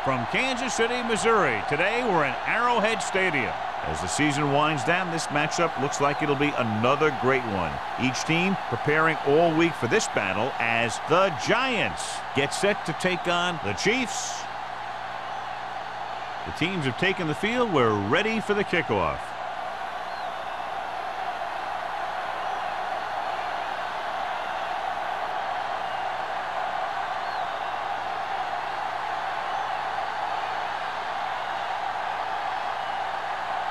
From Kansas City, Missouri, today we're in Arrowhead Stadium. As the season winds down, this matchup looks like it'll be another great one. Each team preparing all week for this battle as the Giants get set to take on the Chiefs. The teams have taken the field. We're ready for the kickoff.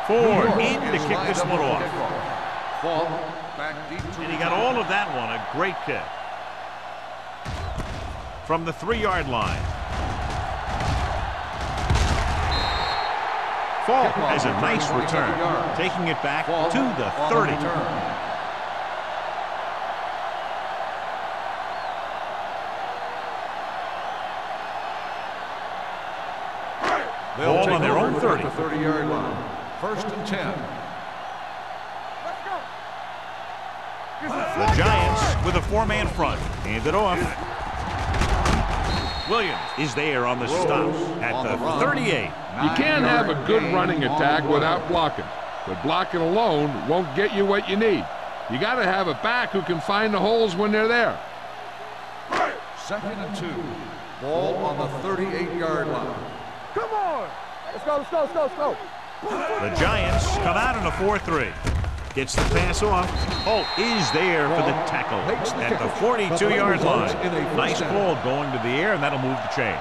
Ford in to kick this one off. And he got all of that one. A great kick. From the 3-yard line. Falk has a nice return. Taking it back to the 30. Ball on their own 30. 30-yard line. 1st and 10. The Giants with a 4-man front. Hand it off. Williams is there on the stop at the 38. You can't have a good running attack without blocking, but blocking alone won't get you what you need. You got to have a back who can find the holes when they're there. 2nd and 2. Ball on the 38-yard line. Come on! Let's go, let's go, let's go, let's go. The Giants come out in a 4-3. Gets the pass off. Holt is there for the tackle at the 42-yard line. Nice ball going to the air, and that'll move the chains.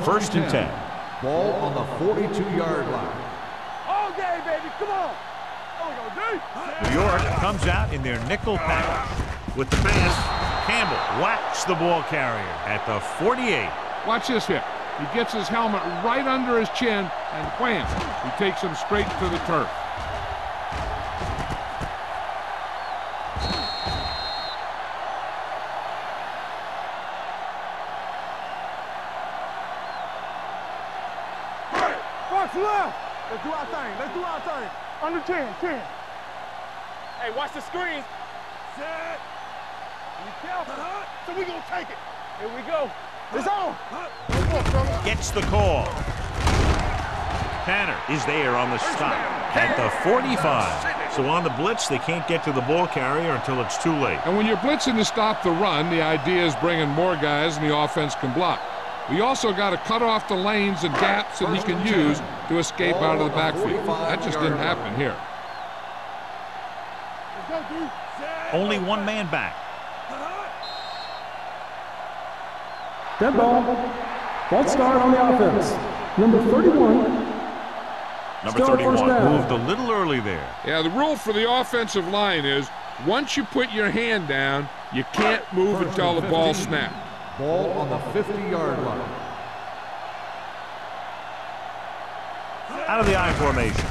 First and 10. Ball on the 42-yard line. All day, baby, come on. New York comes out in their nickel package. With the pass, Campbell whacks the ball carrier at the 48. Watch this here. He gets his helmet right under his chin, and wham, he takes him straight to the turf. Box left. Let's do our thing. Let's do our thing. Under 10, 10. Hey, watch the screen. Set. Be careful. So we gonna take it. Here we go. It's on. Gets the call. Tanner is there on the stop at the 45. So on the blitz, they can't get to the ball carrier until it's too late. And when you're blitzing to stop the run, the idea is bringing more guys and the offense can block. We also got to cut off the lanes and gaps that he can use to escape out of the backfield. That just didn't happen here. Only one man back. Dead ball. False start on the offense. Number 31. Number 31 moved a little early there. Yeah, the rule for the offensive line is once you put your hand down, you can't move until the ball snaps. Ball on the 50-yard line. Out of the I formation.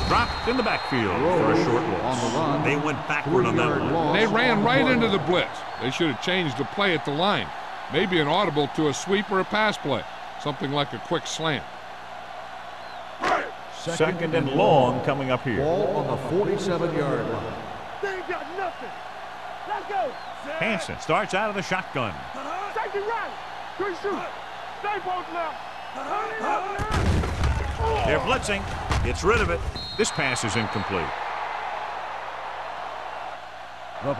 Dropped in the backfield for a short loss. They went backward on that one. They ran right into the blitz. They should have changed the play at the line. Maybe an audible to a sweep or a pass play. Something like a quick slant. Second and long coming up here. Ball on the 47-yard line. They ain't got nothing. Let's go. Hansen starts out of the shotgun. Take it right. Good shoot. Stay both left. They're blitzing. Gets rid of it. This pass is incomplete.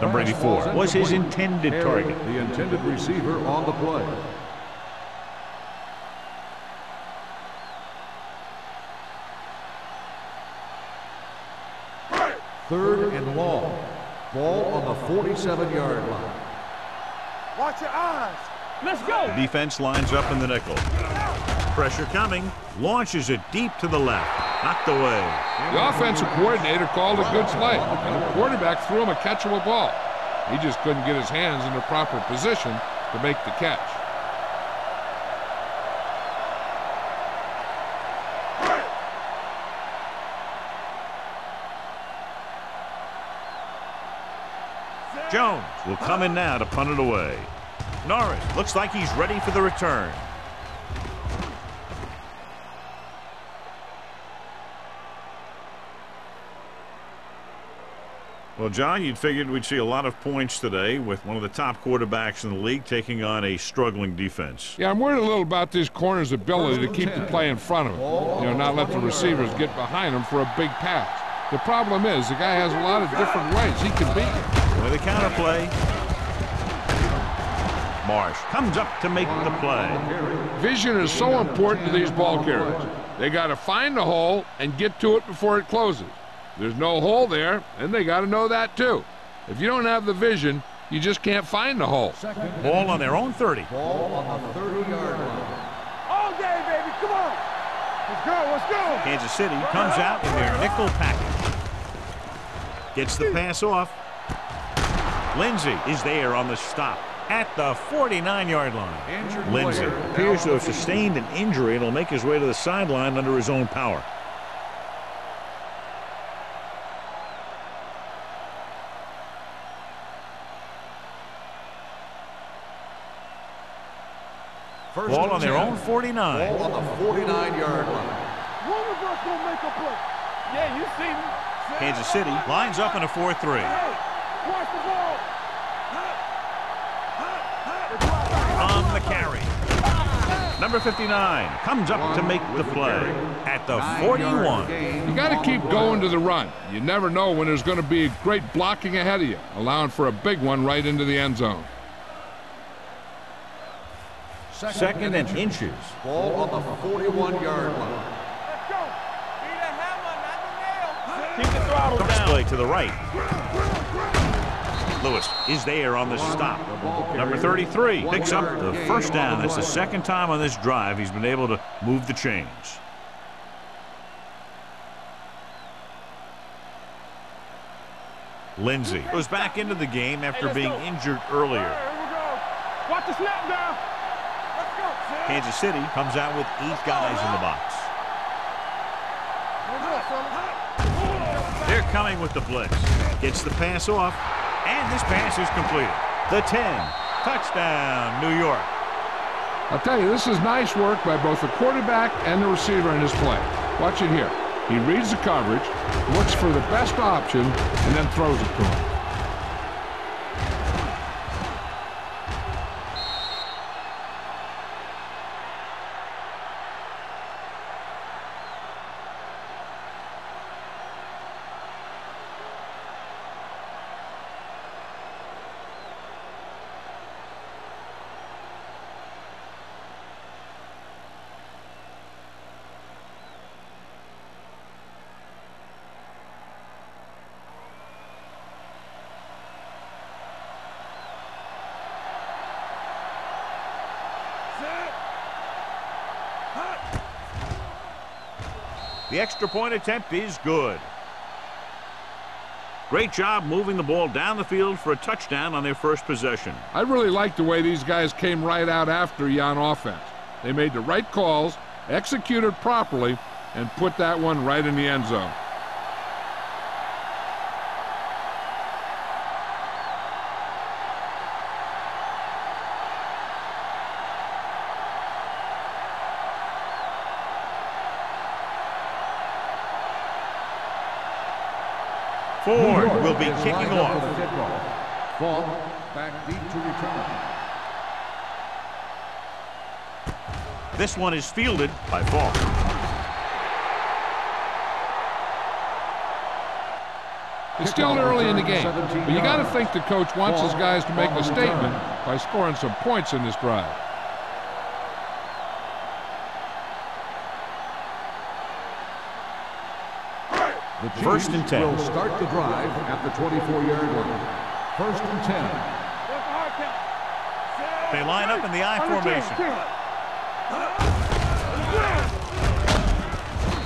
Number 84 was his intended target. The intended receiver on the play. Third and long. Ball on the 47-yard line. Watch your eyes. Let's go. The defense lines up in the nickel. Pressure coming. Launches it deep to the left. Knocked away. The offensive coordinator called a good play, and the quarterback threw him a catchable ball. He just couldn't get his hands in the proper position to make the catch. Jones will come in now to punt it away. Norris looks like he's ready for the return. Well, John, you'd figured we'd see a lot of points today with one of the top quarterbacks in the league taking on a struggling defense. Yeah, I'm worried a little about this corner's ability to keep the play in front of him. Not let the receivers get behind him for a big pass. The problem is the guy has a lot of different ways he can beat you. With a counter play. Marsh comes up to make the play. Vision is so important to these ball carriers. They got to find the hole and get to it before it closes. There's no hole there, and they got to know that too. If you don't have the vision, you just can't find the hole. Ball on their own 30. Ball on the 30-yard line. All day, baby, come on. Let's go, let's go. Kansas City comes out in their nickel package. Gets the pass off. Lindsey is there on the stop at the 49-yard line. Lindsey appears to have sustained an injury and will make his way to the sideline under his own power. Ball on their own 49. Ball on the 49-yard line. One of us gonna make a play. Yeah, you see me. Kansas City lines up in a 4-3. Hey, watch the ball. On the carry. Number 59 comes up to make the play at the 41. You got to keep going to the run. You never know when there's going to be great blocking ahead of you, allowing for a big one right into the end zone. Second and inches. Ball on the 41-yard line. Let's go. Be the hammer, not the nail. Keep the throttle Comes down. play to the right. Lewis is there on the stop. Number 33 picks up the first down. That's the second time on this drive he's been able to move the chains. Lindsey goes back into the game after being injured earlier. Here we go. Watch the snap down. Let's go. Kansas City comes out with 8 guys in the box. They're coming with the blitz. Gets the pass off, and this pass is completed. The 10. Touchdown, New York. I'll tell you, this is nice work by both the quarterback and the receiver in his play. Watch it here. He reads the coverage, looks for the best option, and then throws it to him. The extra point attempt is good. Great job moving the ball down the field for a touchdown on their first possession. I really like the way these guys came right out after you on offense. They made the right calls, executed properly, and put that one right in the end zone. Ford will be kicking off. Ball back deep to return. This one is fielded by Falk. It's still early in the game, but you got to think the coach wants his guys to make a statement by scoring some points in this drive. The First and 10. will start the drive at the 24-yard line. First and 10. They line up in the I formation.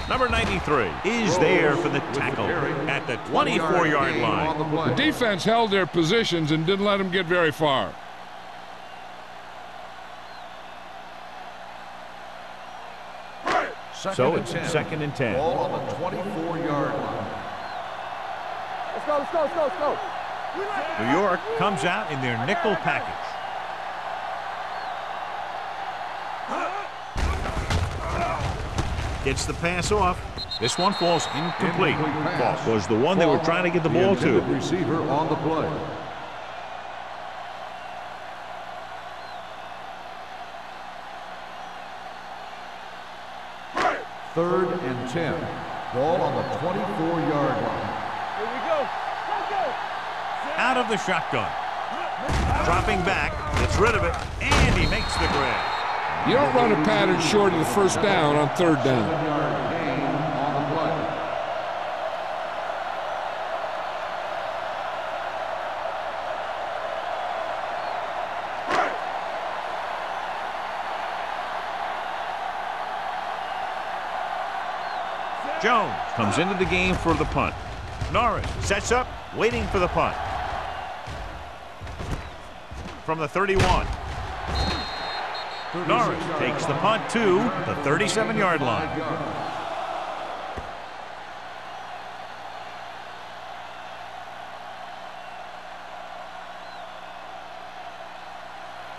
Number 93 is there for the tackle at the 24-yard line. The defense held their positions and didn't let them get very far. So it's second and 10. Ball on the 24-yard line. Let's go, let's go, let's go, let's go. New York comes out in their nickel package. Gets the pass off. This one falls incomplete. pass. Was the one they were trying to get the ball to. Receiver on the play. Third and 10. Ball on the 24-yard line. Here we go. Let's go. Out of the shotgun. Dropping back, gets rid of it, and he makes the grab. You don't run a pattern short of the first down on third down. 7-yard gain on the play. Jones comes into the game for the punt. Norris sets up, waiting for the punt. From the 31. Norris takes the punt to the 37-yard line.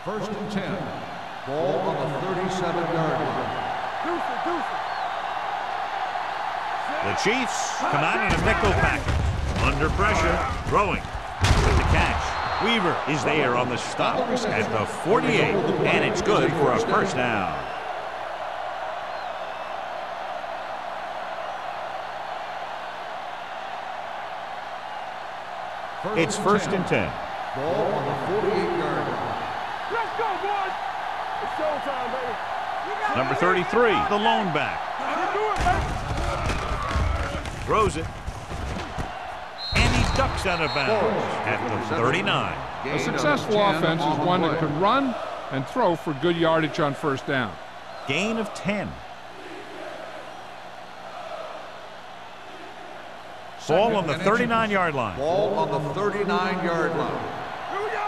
First and 10. Ball on the 37-yard line. Deuce. The Chiefs come out in a nickel package. Under pressure, throwing. With the catch. Weaver is there on the stop at the 48, and it's good for a first down. It's first and 10. Ball on the 48-yard line. Let's go, boys. It's showtime, baby. Number 33, the lone back. You do it, baby. Throws it. And he ducks out of bounds at the 39. A successful offense is one that can run and throw for good yardage on first down. Gain of 10. Ball on the 39-yard line. Ball on the 39-yard line. Here we go.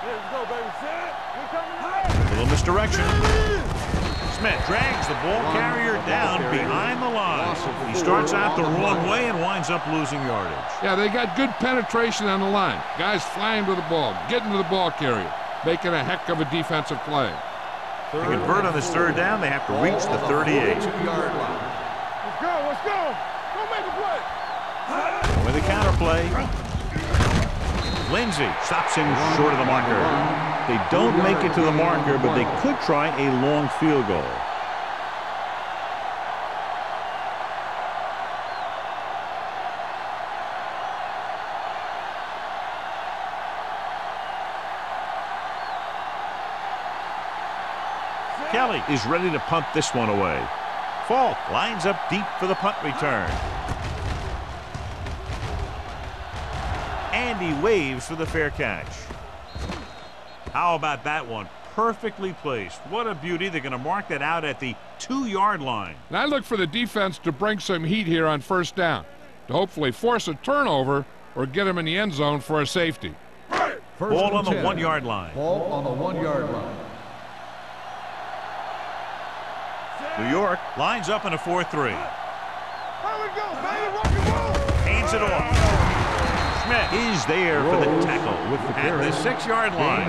Let's go, baby. Set. We coming out. Little misdirection. Smith drags the ball carrier down behind the line. He starts out the wrong way and winds up losing yardage. Yeah, they got good penetration on the line. Guys flying to the ball, getting to the ball carrier, making a heck of a defensive play. To convert on this third down, they have to reach the 38. 42-yard line. Let's go. Go make a play. With a counter play, Lindsey stops him short of the marker. They don't make it to the marker, but they could try a long field goal. Kelly is ready to punt this one away. Falk lines up deep for the punt return. And he waves for the fair catch. How about that one? Perfectly placed. What a beauty. They're going to mark that out at the 2-yard line. And I look for the defense to bring some heat here on first down, to hopefully force a turnover or get them in the end zone for a safety. Ball on the 1-yard line. Ball on the 1-yard line. New York lines up in a 4-3. Here we go, baby. Rock and roll. Hands it off. Smith is there for the tackle at the 6-yard line.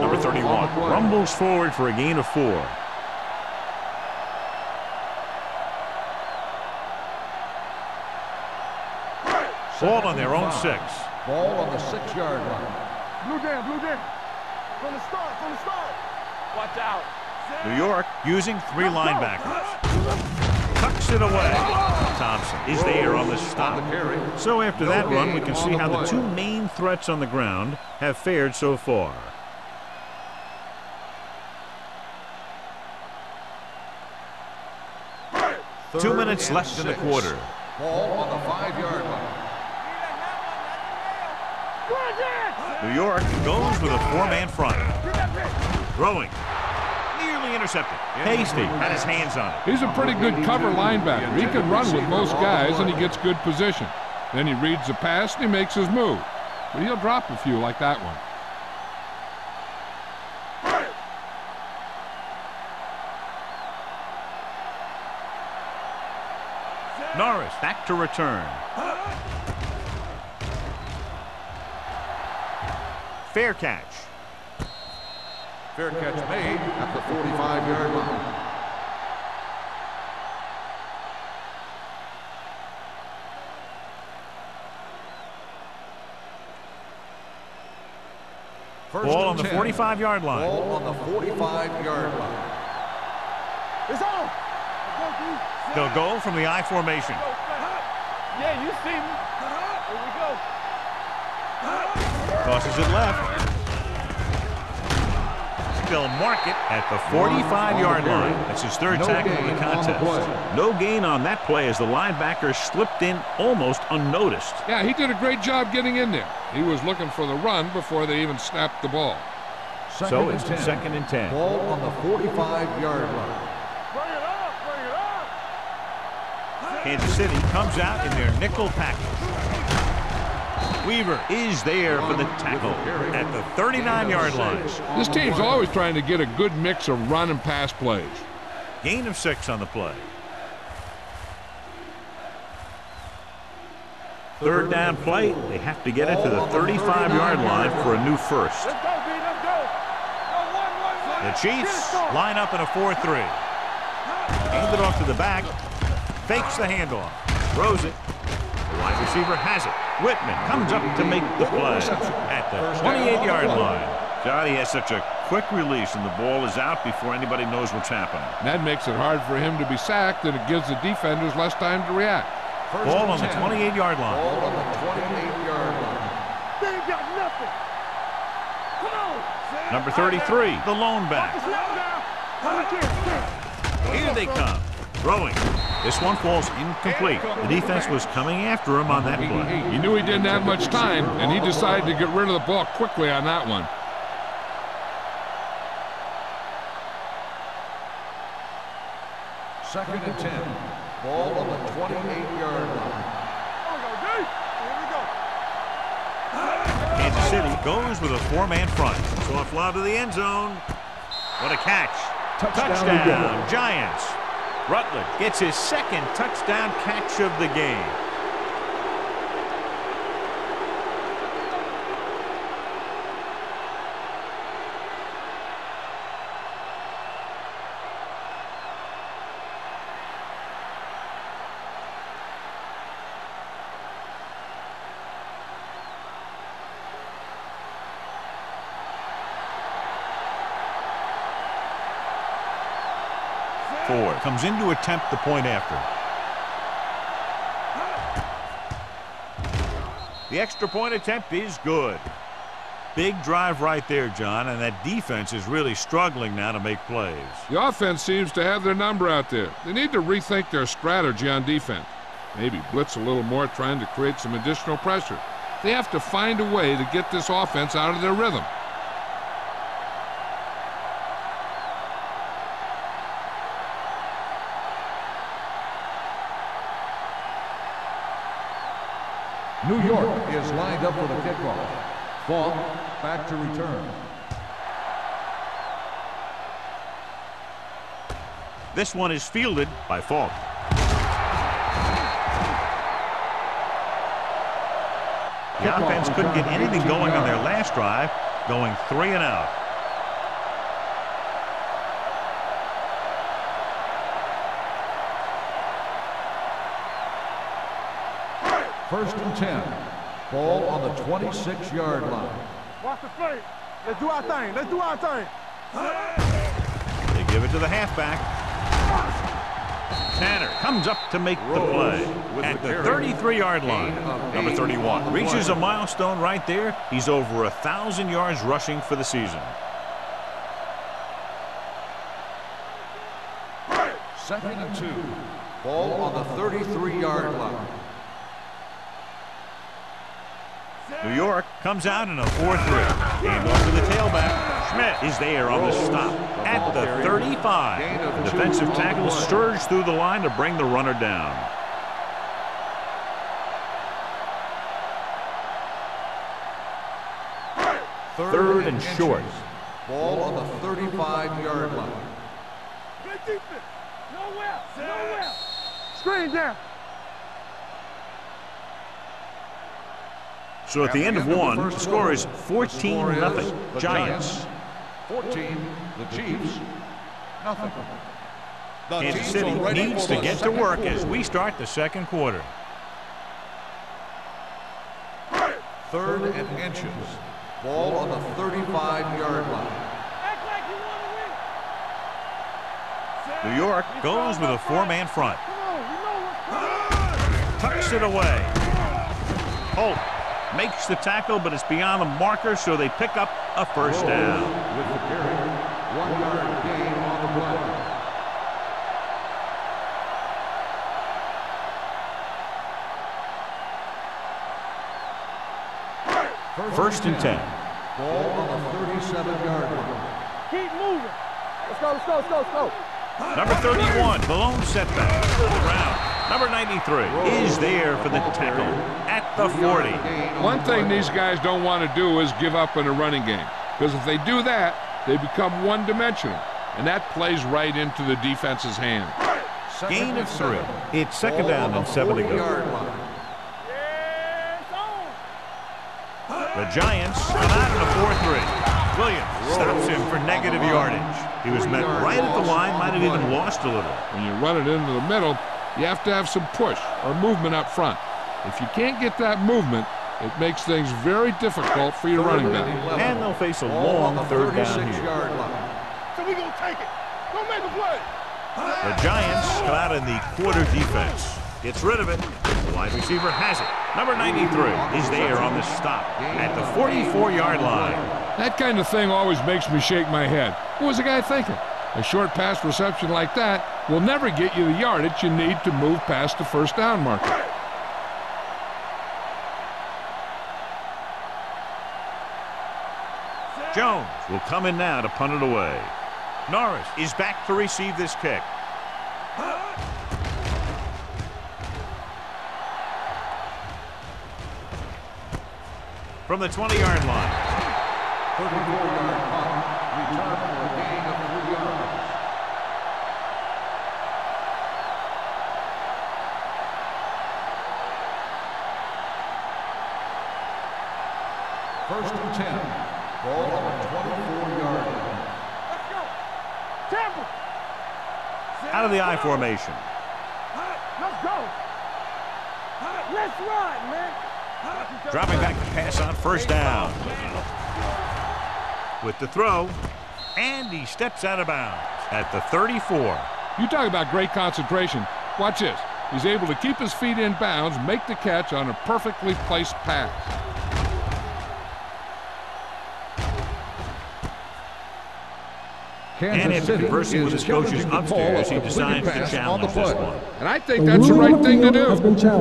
Number 31 rumbles forward for a gain of 4. Ball on their own 6. Ball on the 6-yard line. Blue down. From the start. Watch out. New York using 3 linebackers. Tucks it away. Thompson is there on the stop. So after that run, we can see how the 2 main threats on the ground have fared so far. Third 2 minutes and left in the 6. quarter. Ball on the 5-yard line. New York goes with a 4-man front. Throwing. Nearly intercepted. Hasty had his hands on it. He's a pretty good cover linebacker. He can run with most guys, and he gets good position. Then he reads the pass, and he makes his move. But he'll drop a few like that one. Norris back to return. Fair catch. Fair catch made at the 45-yard line. Ball on the 45-yard line. Ball on the 45-yard line. It's on. They'll go from the I formation. Yeah, you see me. Here we go. Tosses it left. They'll mark it at the 45-yard line. That's his third tackle of the contest. No gain on that play as the linebacker slipped in almost unnoticed. Yeah, he did a great job getting in there. He was looking for the run before they even snapped the ball. So it's 2nd and 10. Ball on the 45-yard line. Bring it up, bring it up. Kansas City comes out in their nickel package. Weaver is there for the tackle at the 39-yard line. This team's always trying to get a good mix of run and pass plays. Gain of 6 on the play. Third down play. They have to get it to the 35-yard line for a new first. Let's go, B, let's go. The Chiefs line up in a 4-3. Hand it off to the back. Fakes the handoff. Throws it. The wide receiver has it. Whitman comes up to make the play at the 28-yard line. Johnny has such a quick release and the ball is out before anybody knows what's happening. That makes it hard for him to be sacked, and it gives the defenders less time to react. Ball on the 28-yard line. Ball on the 28-yard line. They ain't got nothing. Come on. Number 33, the lone back. Here they come. Throwing. This one falls incomplete. The defense was coming after him on that play. He knew he didn't have much time, and he decided to get rid of the ball quickly on that one. Second and 10. Ball on the 28-yard line. Kansas City goes with a 4-man front. Soft lob to the end zone. What a catch. Touchdown Giants. Rutledge gets his second touchdown catch of the game. Comes in to attempt the point after. The extra point attempt is good. Big drive right there, John, and that defense is really struggling now to make plays. The offense seems to have their number out there. They need to rethink their strategy on defense. Maybe blitz a little more, trying to create some additional pressure. They have to find a way to get this offense out of their rhythm. New York is lined up for the kickoff. Falk back to return. This one is fielded by Falk. The offense couldn't get anything going on their last drive, going 3 and out. First and 10. Ball on the 26-yard line. Watch the play. Let's do our thing. Let's do our thing. They give it to the halfback. Tanner comes up to make the play at the 33-yard line. Number 31 reaches a milestone right there. He's over 1,000 yards rushing for the season. Second and 2. Ball on the 33-yard line. New York comes out in a 4-3. Hand off to the tailback. Schmidt is there on the stop at the 35. The defensive tackle surged through the line to bring the runner down. Third and short. Ball on the 35-yard line. Good defense. Nowhere. Nowhere. Screen down. So at the end of one, the score is 14-0. Giants. 14, the Chiefs, nothing. Kansas City needs to get to work as we start the second quarter. Third and inches. Ball on the 35-yard line. Act like you want to win. New York goes with a four-man front. Come on, you know what's coming. Tucks it away. Holt makes the tackle, but it's beyond the marker, so they pick up a first down. With the carry, 1-yard gain on the play. First and 10. Ball on the 37-yard line. Keep moving. Let's go, let's go, let's go, let's go. Number 31, the lone setback on the ground. Number 93 is there for the tackle at the 40. One thing these guys don't want to do is give up in a running game, because if they do that, they become one-dimensional, and that plays right into the defense's hand. Gain of 3. It's second down and 7 to go. The Giants come out in a 4-3. Williams stops him for negative yardage. He was met right at the line, might have even lost a little. When you run it into the middle, you have to have some push or movement up front. If you can't get that movement, it makes things very difficult for your running back. And they'll face a long third down here. So we gonna take it. Don't make a play. The Giants come out in the quarter defense. Gets rid of it. The wide receiver has it. Number 93 is there on the stop at the 44-yard line. That kind of thing always makes me shake my head. What was the guy thinking? A short pass reception like that will never get you the yardage you need to move past the first down marker. Jones will come in now to punt it away. Norris is back to receive this kick. From the 20-yard line. 34-yard punt. Return for a gain of 3 yards. First and 10. Ball on the 24-yard line. Let's go. Temple. Out of the I formation. Let's go. Let's run, man. Dropping back to pass on first down. With the throw, and he steps out of bounds at the 34. You talk about great concentration. Watch this. He's able to keep his feet in bounds, make the catch on a perfectly placed pass. And after conversing with his coaches upstairs, he decides to challenge this one. And I think that's the right thing to do.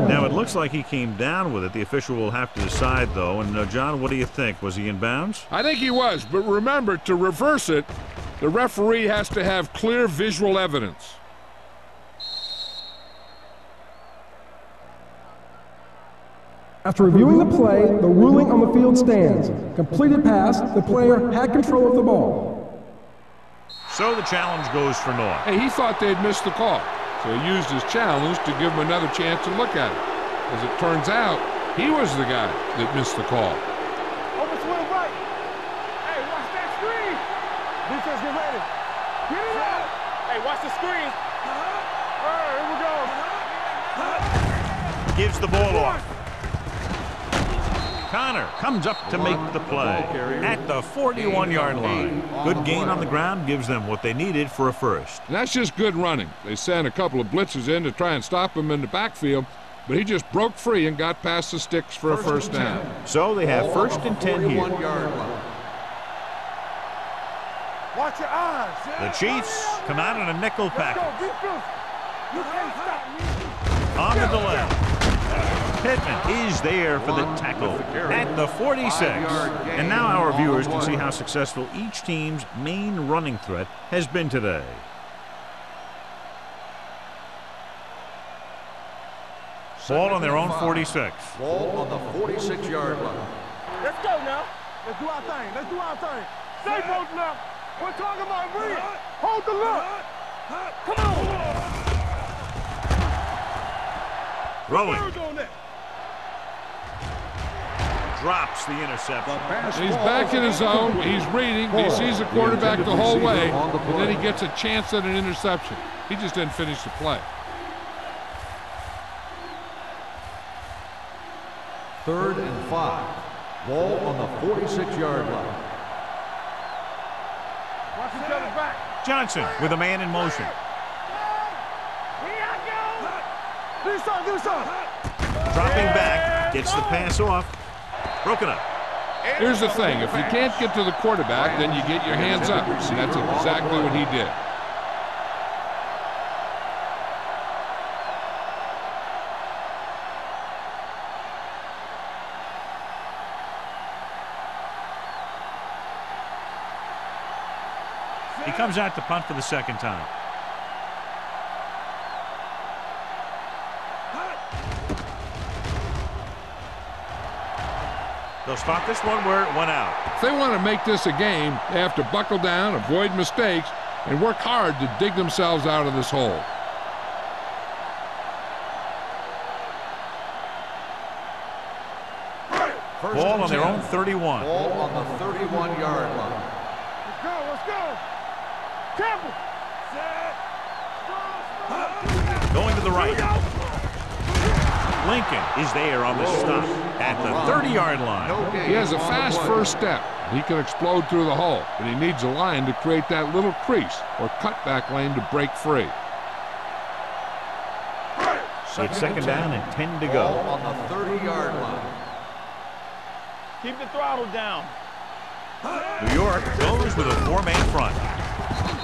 Now, it looks like he came down with it. The official will have to decide, though. And, John, what do you think? Was he in bounds? I think he was, but remember, to reverse it, the referee has to have clear visual evidence. After reviewing the play, the ruling on the field stands. Completed pass, the player had control of the ball. So the challenge goes for North. Hey, he thought they'd missed the call, so he used his challenge to give him another chance to look at it. As it turns out, he was the guy that missed the call. Over to the right. Hey, watch that screen. Defense, get ready. Get it out. Hey, watch the screen. All right, here we go. Gives the ball off. Connor comes up to make the play at the 41-yard line. Good gain on the ground gives them what they needed for a first. And that's just good running. They sent a couple of blitzers in to try and stop him in the backfield, but he just broke free and got past the sticks for a first down. So they have first and 10 here. Watch your eyes. The Chiefs come out in a nickel package. You can't stop me. On the delay. Pittman is there for the tackle at the 46. And now our viewers can see how successful each team's main running threat has been today. Ball on their own 46. Ball on the 46-yard line. Let's go now. Let's do our thing. Let's do our thing. Stay both now. We're talking about read. Hold the look. Come on. Rolling. Drops the interception. He's back in his zone. He's reading. He sees the quarterback the whole way, and then he gets a chance at an interception. He just didn't finish the play. Third and 5. Ball on the 46-yard line. Watch each other back. Johnson with a man in motion. Do something, do something. Dropping back, gets the pass off. Broken up. Here's the thing. If you can't get to the quarterback, then you get your hands up. And that's exactly what he did. He comes out to punt for the second time. They'll spot this one where it went out. If they want to make this a game, they have to buckle down, avoid mistakes, and work hard to dig themselves out of this hole. Ball on their own 31. Ball on the 31-yard line. Let's go, let's go. Careful. Going to the right. Lincoln is there on the stop at the 30-yard line. He has a fast first step. He can explode through the hole, but he needs a line to create that little crease or cutback lane to break free. It's second down and 10 to go. Ball on the 30-yard line. Keep the throttle down. New York goes with a four-man front.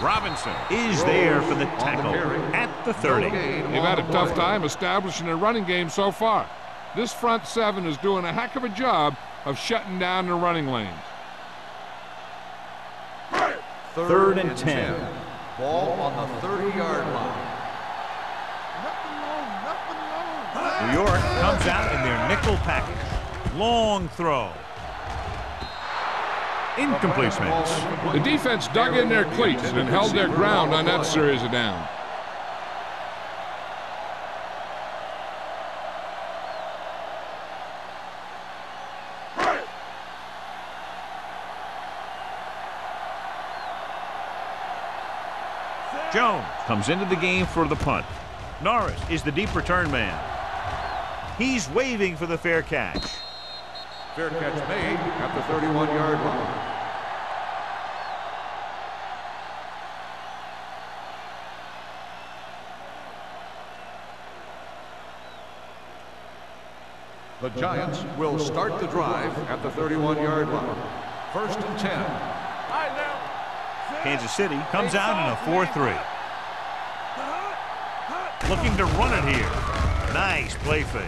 Robinson is there for the tackle at the 30. They've had a tough time establishing a running game so far. This front seven is doing a heck of a job of shutting down the running lanes. Third and 10. Ball on the 30-yard line. New York comes out in their nickel package. Long throw. Incomplete, Smith. The defense dug in their cleats and held their ground on that series of downs. Jones comes into the game for the punt. Norris is the deep return man. He's waving for the fair catch. Fair catch made at the 31-yard line. The Giants will start the drive at the 31-yard line. First and 10. Kansas City comes out in a 4-3. Looking to run it here. Nice play fake.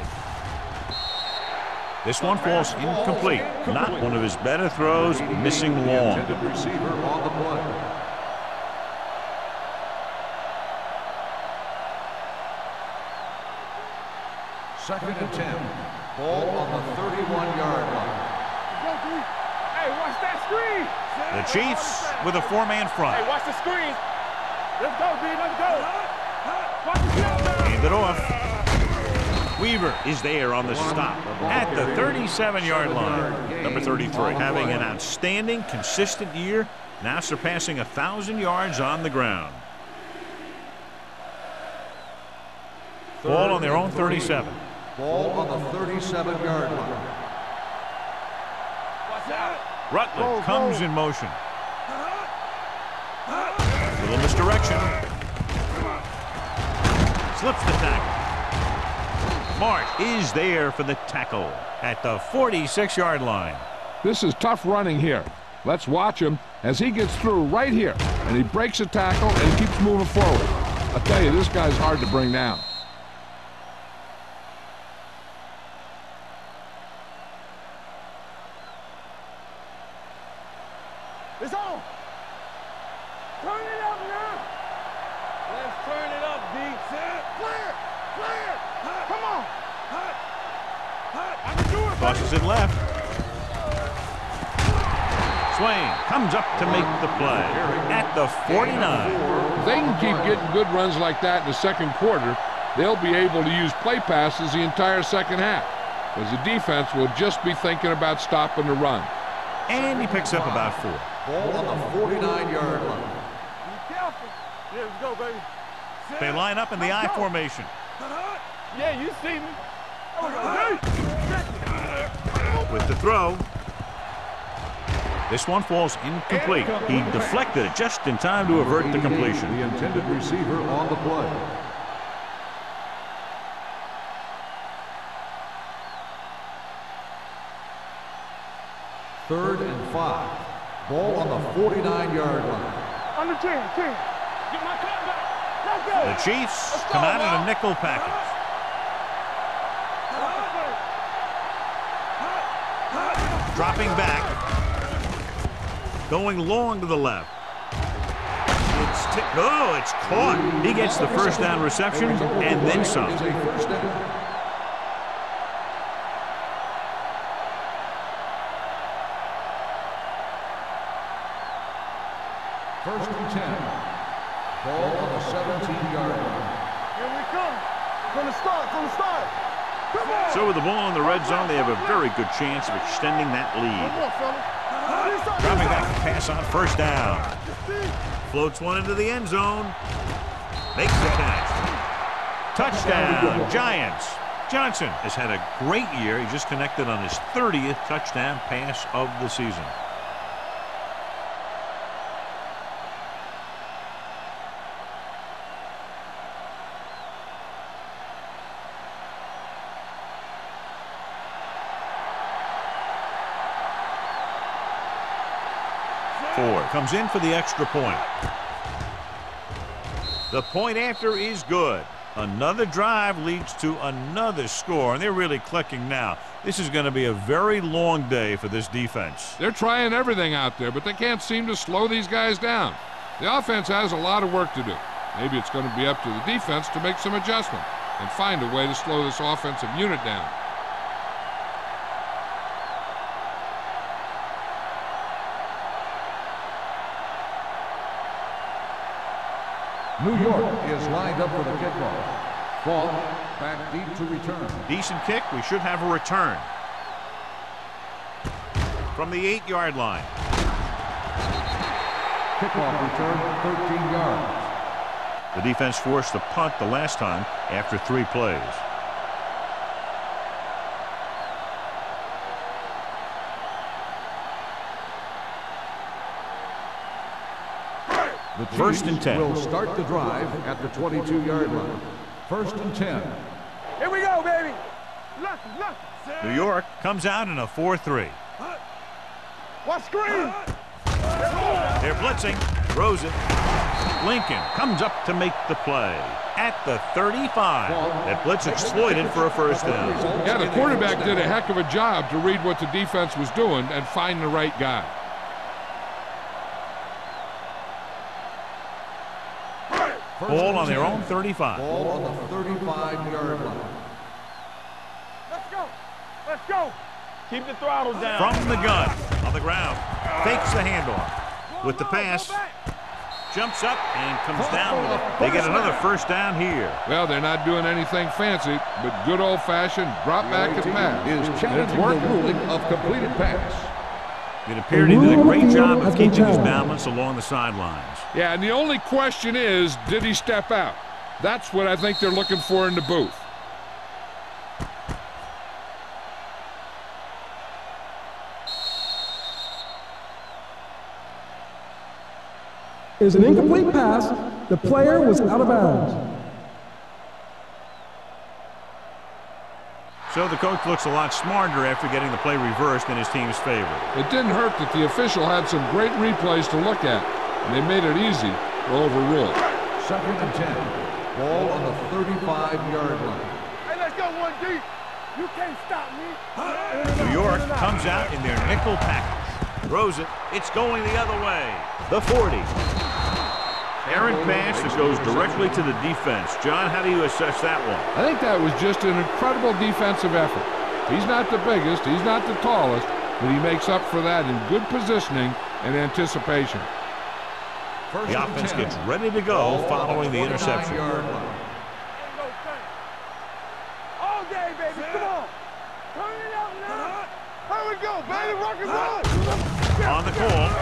This one falls incomplete. Not one of his better throws, missing long. Receiver on the play. Second and 10. Ball on the 31-yard line. Hey, watch that screen. The Chiefs with a four-man front. Hey, watch the screen. Let's go, B, let's go. Watch the field. Hand it off. Weaver is there on the stop at the 37-yard line. Number 33 having an outstanding, consistent year, now surpassing 1,000 yards on the ground. Ball on their own 37. Ball on the 37-yard line. Watch out. Rutland comes in motion. Little misdirection. Slips the tackle. Marsh is there for the tackle at the 46-yard line. This is tough running here. Let's watch him as he gets through right here, and he breaks a tackle and keeps moving forward. I'll tell you, this guy's hard to bring down. It's on. Turn it up now. Let's turn it up, D. Clear. Clear. Come on. I can do it. Tosses it left. Swain comes up to make the play at the 49. If they can keep getting good runs like that in the second quarter, they'll be able to use play passes the entire second half, as the defense will just be thinking about stopping the run. And he picks up about 4. Ball on the 49-yard line. Be careful. Yeah, let's go, baby. They line up in the I formation. Yeah, you see me. With the throw, This one falls incomplete. He deflected it just in time to avert the completion. The intended receiver on the play. Third and 5. Ball on the 49-yard line. Under 10, 10. Get my cut back. Let's go. The Chiefs come out in a nickel package. Dropping back. Going long to the left. It's caught. He gets the first down reception and then some. First and 10. Ball on the 17-yard line. Here we come. From the start, from the start. Come on. So with the ball in the red zone, they have a very good chance of extending that lead. Come on, fella. Dropping back to pass on first down. Floats one into the end zone. Makes the catch. Touchdown, Giants. Johnson has had a great year. He just connected on his 30th touchdown pass of the season. Comes in for the extra point. The point after is good. Another drive leads to another score, and they're really clicking now. This is going to be a very long day for this defense. They're trying everything out there, but they can't seem to slow these guys down. The offense has a lot of work to do. Maybe it's going to be up to the defense to make some adjustment and find a way to slow this offensive unit down. New York is lined up for the kickoff. Ball back deep to return. Decent kick. We should have a return. From the 8-yard line. Kickoff return, 13 yards. The defense forced a punt the last time after 3 plays. The First and 10. Will start the drive at the 22-yard line. First and 10. Here we go, baby. Look. New York comes out in a 4-3. What screen? They're blitzing. Throws it. Lincoln comes up to make the play. At the 35. That blitz exploited for a first down. Yeah, the quarterback did a heck of a job to read what the defense was doing and find the right guy. Ball on their own 35. Ball on the 35-yard line. Let's go. Keep the throttle down. From the gun. On the ground. Fakes the handoff. With the pass. Jumps up and comes down with it. They get another first down here. Well, they're not doing anything fancy, but good old-fashioned drop back and pass. Is challenging the ruling of completed pass. It appeared he did a great job of keeping his balance along the sidelines. Yeah, and the only question is, did he step out? That's what I think they're looking for in the booth. Is an incomplete pass. The player was out of bounds. So the coach looks a lot smarter after getting the play reversed in his team's favor. It didn't hurt that the official had some great replays to look at, and they made it easy to overrule. Second and 10. Ball on the 35-yard line. Hey, let's go one deep. You can't stop me. New York comes out in their nickel package. Throws it. It's going the other way. The 40. Errant pass that goes directly to the defense. John, how do you assess that one? I think that was just an incredible defensive effort. He's not the biggest, he's not the tallest, but he makes up for that in good positioning and anticipation. The offense gets ready to go following the interception. All day, baby. Come on. Turn it out now. Here we go, baby. Rock and roll. On the call.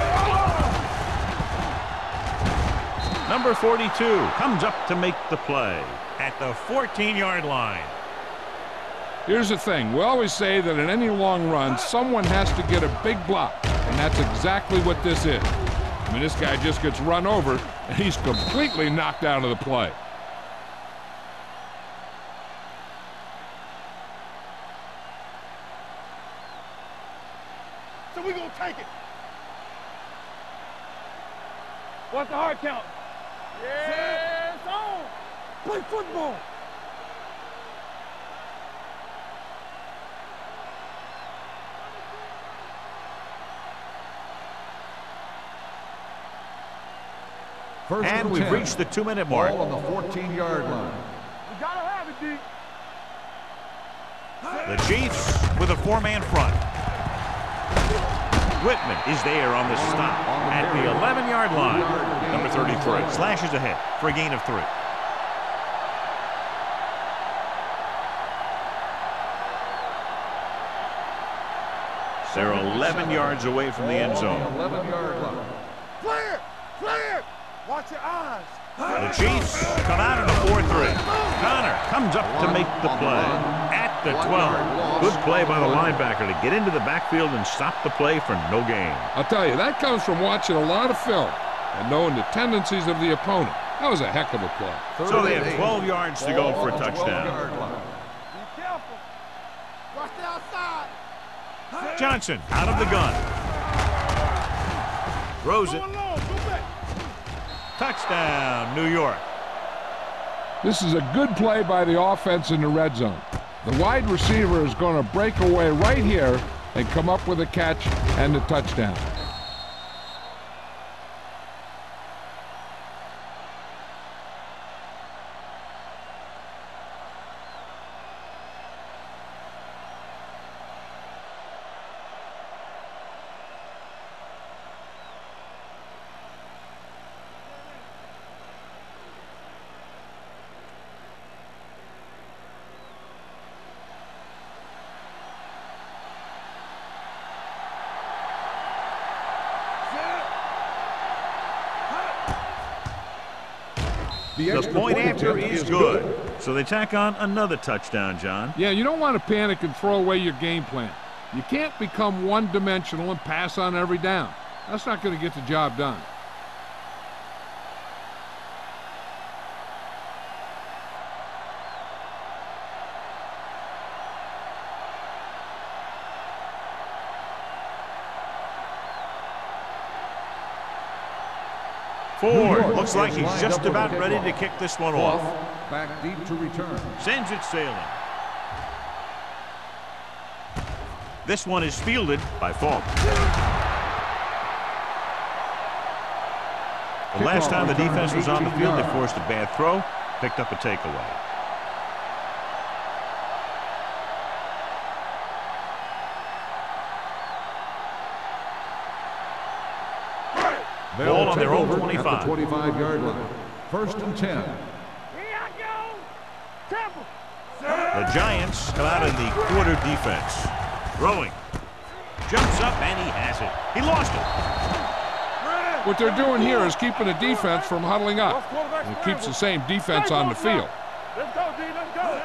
Number 42 comes up to make the play at the 14-yard line. Here's the thing. We always say that in any long run, someone has to get a big block. And that's exactly what this is. I mean, this guy just gets run over, and he's completely knocked out of the play. So we're going to take it. What's the hard count? Yeah, it's on. Play football. First And we've 10. reached the 2-minute mark. Ball on the 14-yard line. You got to have it, D. The Chiefs with a 4-man front. Whitman is there on the stop at the 11-yard line. Number 33 slashes ahead for a gain of 3. They're 11 yards away from the end zone. 11-yard line. Clear! Clear! Watch your eyes. The Chiefs come out in a 4-3. Connor comes up to make the play at the 12. Good play by the linebacker to get into the backfield and stop the play for no gain. I'll tell you, that comes from watching a lot of film and knowing the tendencies of the opponent. That was a heck of a play. So they have 12 yards to go for a touchdown. Be careful. Watch the outside. Johnson out of the gun. Throws it. Go along. Go back. Touchdown, New York. This is a good play by the offense in the red zone. The wide receiver is going to break away right here and come up with a catch and the touchdown. The point after is good. So they tack on another touchdown, John. Yeah, you don't want to panic and throw away your game plan. You can't become one-dimensional and pass on every down. That's not going to get the job done. Ford looks like he's just about ready to kick this one off. Back deep to return. Sends it sailing. This one is fielded by Falk. The last time the defense was on the field, they forced a bad throw, picked up a takeaway. Ball on their own 25. At the 25-yard line. First and 10. Here I go. Temple. The Giants come out in the quarter defense. Throwing. Jumps up and he has it. He lost it. What they're doing here is keeping the defense from huddling up. And it keeps the same defense on the field. Let's go, D. Let's go.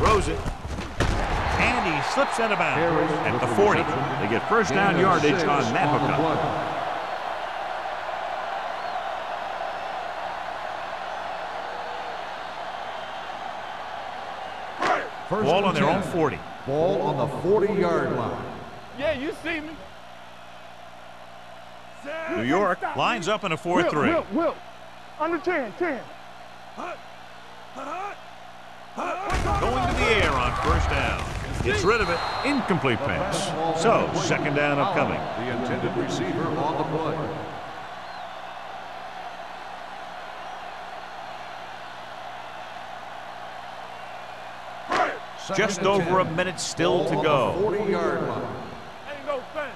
Throws it. And he slips out of bounds at the 40. They get first down yardage on that hookup. Ball on their own 40. Ball on the 40-yard line. Yeah, you see me. New York lines up in a 4-3. Will. Under 10. Going to the air on first down. Gets rid of it. Incomplete pass. So, second down upcoming. The intended receiver on the play. Just over a minute still to go. 40-yard line. Ain't no thing.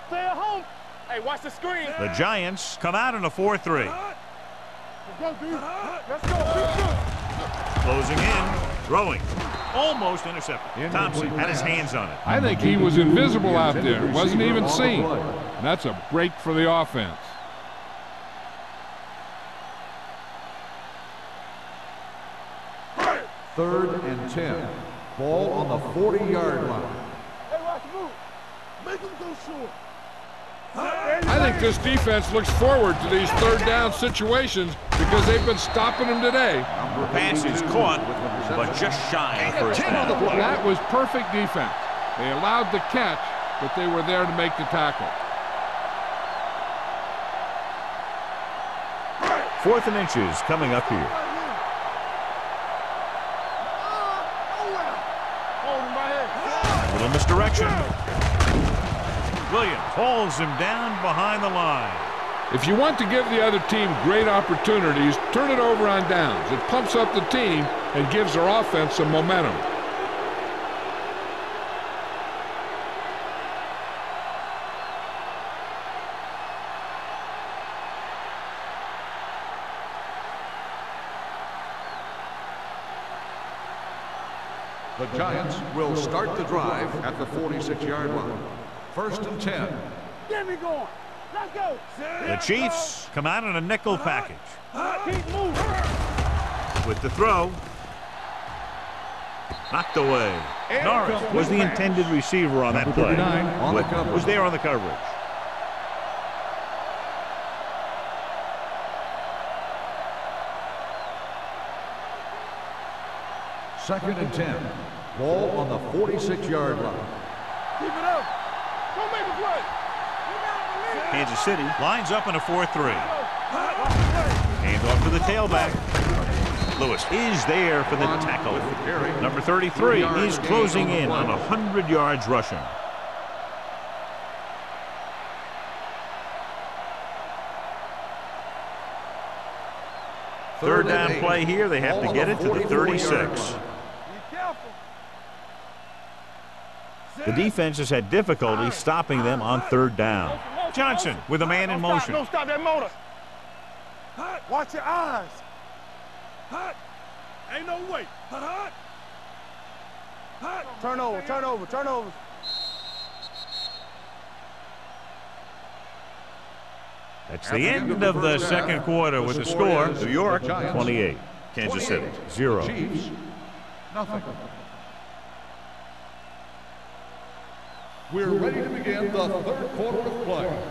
Stay at home. Hey, watch the screen. The Giants come out in a 4-3. Let's go, D. Let's go. Be good. Closing in. Throwing. Almost intercepted. Thompson had his hands on it. I think he was invisible out there. Wasn't even seen. And that's a break for the offense. Third and 10. Ball on the 40-yard line. Hey, watch the move. Make him go short. I think this defense looks forward to these third down situations because they've been stopping them today. Pass is caught, but just shy of first down. That was perfect defense. They allowed the catch, but they were there to make the tackle. 4th and inches coming up here. A little misdirection. Williams hauls him down behind the line. If you want to give the other team great opportunities, turn it over on downs. It pumps up the team and gives their offense some momentum. The Giants will start the drive at the 46-yard line. 1st and 10. Get me going. Let's go. The Chiefs come out in a nickel package. Keep moving. With the throw. Knocked away. Norris was the intended receiver on that play. Was there on the coverage. Second and 10. Ball on the 46-yard line. Keep it up. Don't make a play. Kansas City lines up in a 4-3. Hand off to the tailback. Lewis is there for the tackle. Number 33 is closing in on 100 yards rushing. Third down play here. They have to get it to the 36. The defense has had difficulty stopping them on third down. Johnson with a man in motion. Don't stop that motor. Watch your eyes. Ain't no way. Turn over, turn over, turn over. That's the end of the second quarter with the score. New York 28, Kansas City 0. Chiefs, nothing. We're ready to begin the third quarter of play.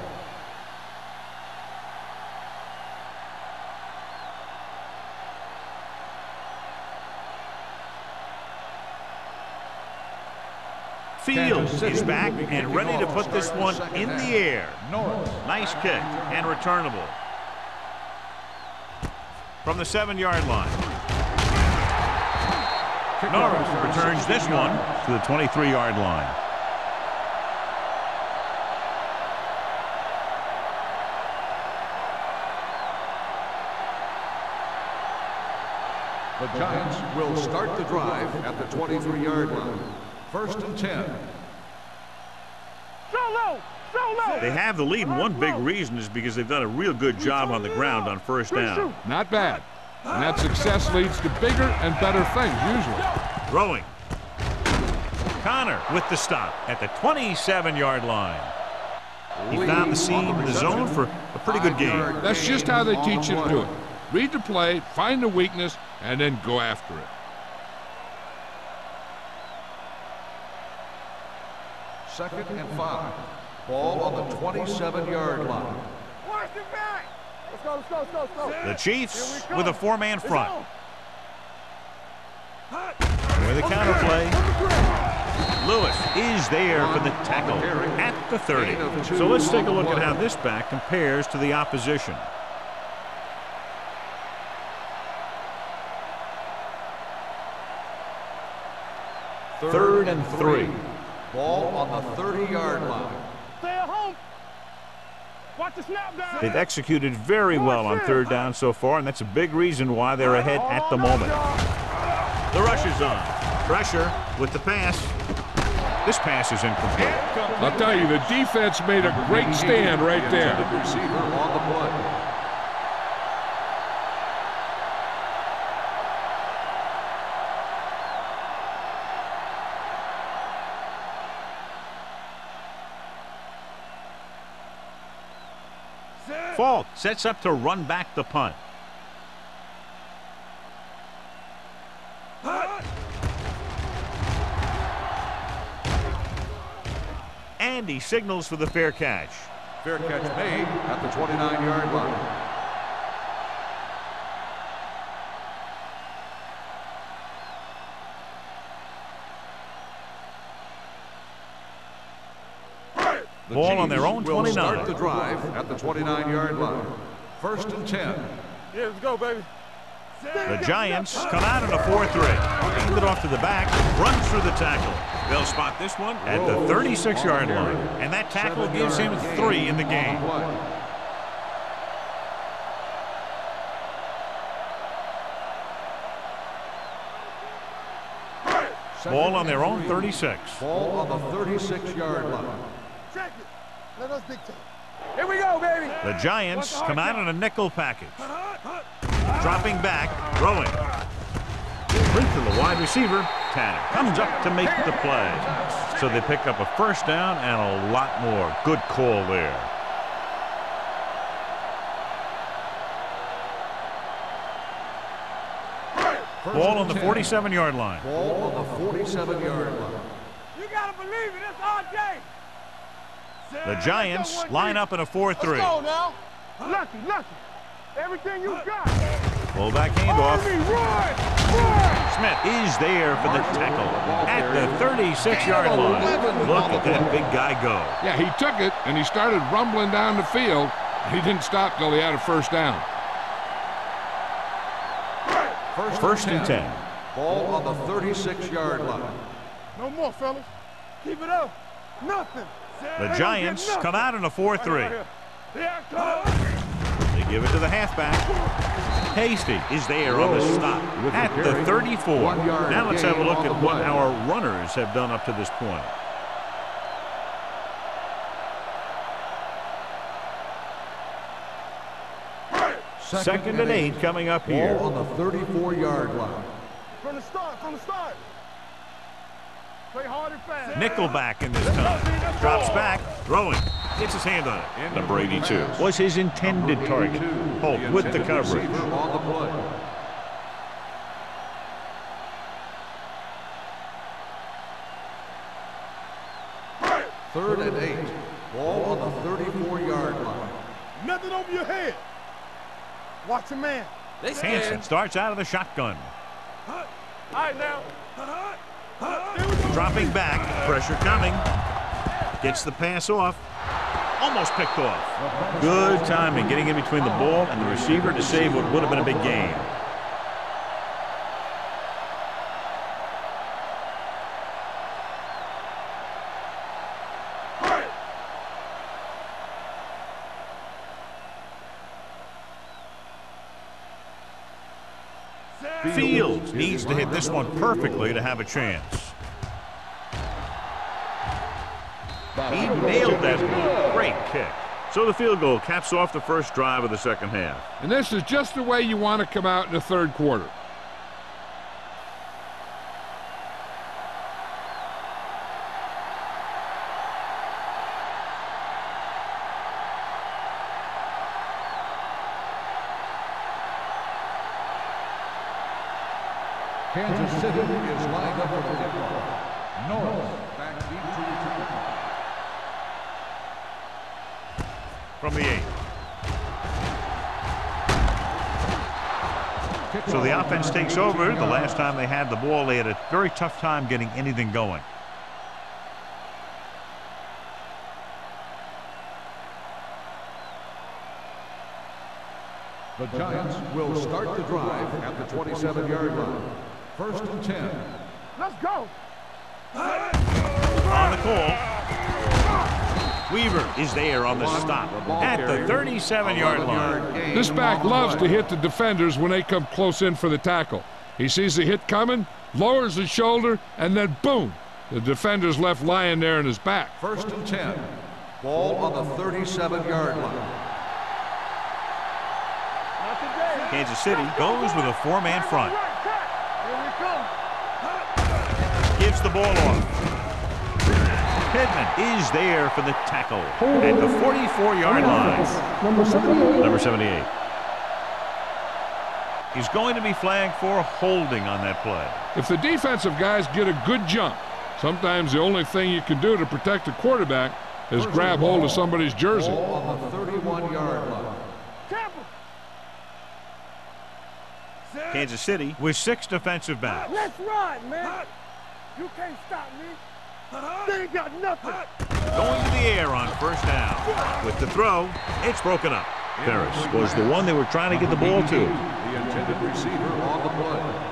Fields is back and ready to put this one in the air. Nice kick and returnable. From the 7-yard line. Norris returns this one to the 23-yard line. The Giants will start the drive at the 23-yard line. 1st and 10. They have the lead, and one big reason is because they've done a real good job on the ground on first down. Not bad. And that success leads to bigger and better things, usually. Throwing. Connor with the stop at the 27-yard line. He found the seam in the zone for a pretty good game. That's just how they teach you to do it. Read the play, find the weakness, and then go after it. 2nd and 5. Ball on the 27-yard line. Watch the back. Let's go, let's go, let's go, let's go. The Chiefs with a 4-man front. With a counter play. Lewis is there for the tackle at the 30. So let's take a look at how this back compares to the opposition. Third and 3. Ball on the 30-yard line. Stay at home. Watch the snap down. They've executed very well on third down so far, and that's a big reason why they're ahead at the moment. The rush is on. Pressure with the pass. This pass is incomplete. I'll tell you, the defense made a great stand right there. Receiver on the play. Falk sets up to run back the punt. And he signals for the fair catch. Fair catch made at the 29-yard line. The Ball on Chiefs their own will 29. Start the drive at the 29-yard line. 1st and 10. Yeah, let's go, baby. The Giants come out in a 4-3. Hand it off to the back, runs through the tackle. They'll spot this one at the 36-yard line. And that tackle gives him 3 in the game. Ball on their own 36. Ball on the 36-yard line. Check it. Let us dictate. Here we go, baby. The Giants come out in a nickel package. Dropping back, throwing. Complete to the wide receiver. Tanner comes up to make the play. So they pick up a 1st down and a lot more. Good call there. Ball on the 47-yard line. Ball on the 47-yard line. You gotta believe it. It's our day. The Giants line up in a 4-3. Let's go now. Lucky. Everything you got. Fullback handoff. Run. Smith is there for the tackle at the 36-yard line. Look at that big guy go. Yeah, he took it, and he started rumbling down the field. He didn't stop till he had a 1st down. 1st and 10. Ball on the 36-yard line. No more, fellas. Keep it up. Nothing. The Giants come out in a 4-3. They give it to the halfback. Hasty is there on the stop at the 34. Now let's have a look at what our runners have done up to this point. Second and 8 coming up here. Ball on the 34-yard line. From the start. Play hard and fast. Nickelback in this time. Drops back, throwing. Gets his hand on it. Number 82 was his intended target. Holt with the coverage. On the play. Third and 8. Ball on the 34-yard line. Nothing over your head. Watch your man. Hansen starts out of the shotgun. All right, now. Dropping back, pressure coming. Gets the pass off. Almost picked off. Good timing, getting in between the ball and the receiver to save what would have been a big gain. Fields needs to hit this one perfectly to have a chance. He nailed that one. Great kick. So the field goal caps off the first drive of the second half. And this is just the way you want to come out in the 3rd quarter. Kansas City is lined up for the kickoff. Norris back deep to return. From the 8. So the offense takes over. The last time they had the ball, they had a very tough time getting anything going. The Giants will start the drive at the 27-yard line. 1st and 10. Let's go. On the call. Weaver is there on the stop at the 37-yard line. This back loves to hit the defenders when they come close in for the tackle. He sees the hit coming, lowers his shoulder, and then boom, the defender's left lying there in his back. 1st and 10. Ball on the 37-yard line. Kansas City goes with a 4-man front. Gives the ball off. Pittman is there for the tackle at the 44-yard line. Number 78. He's going to be flagged for holding on that play. If the defensive guys get a good jump, Sometimes the only thing you can do to protect a quarterback is grab hold of somebody's jersey. Ball on the 31-yard line. Kansas City with 6 defensive backs. Let's run, man. You can't stop me. They ain't got nothing. Going to the air on first down. With the throw, it's broken up. Ferris was the one they were trying to get the ball to. The intended receiver on the play.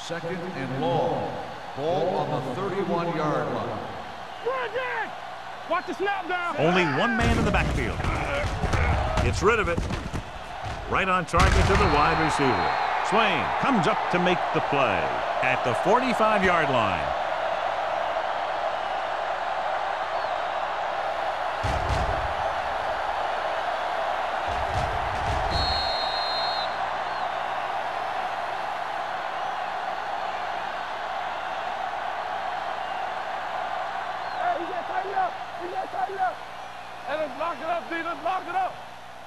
Second and long. Ball on the 31-yard line. Run, Dad. Watch the snap down. Only one man in the backfield. Gets rid of it. Right on target to the wide receiver. Swain comes up to make the play at the 45-yard line. Hey, let's lock it up, D. Let's lock it up.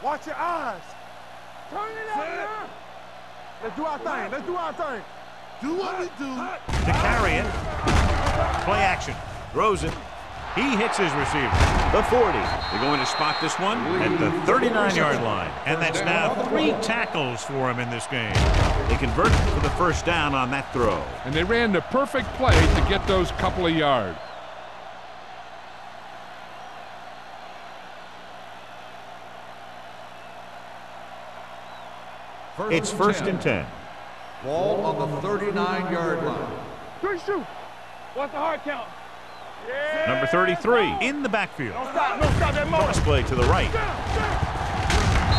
Watch your eyes. Turn it up, man. Let's do our thing. Let's do our thing. Do what we do. To carry it. Play action. Throws it. He hits his receiver. The 40. They're going to spot this one at the 39-yard line. And that's now 3 tackles for him in this game. They convert for the first down on that throw. And they ran the perfect play to get those couple of yards. It's first and 10. Ball on the 39-yard line. 3 shoot. What's the hard count? Yeah. Number 33 in the backfield. Don't stop that motor. Cross play to the right.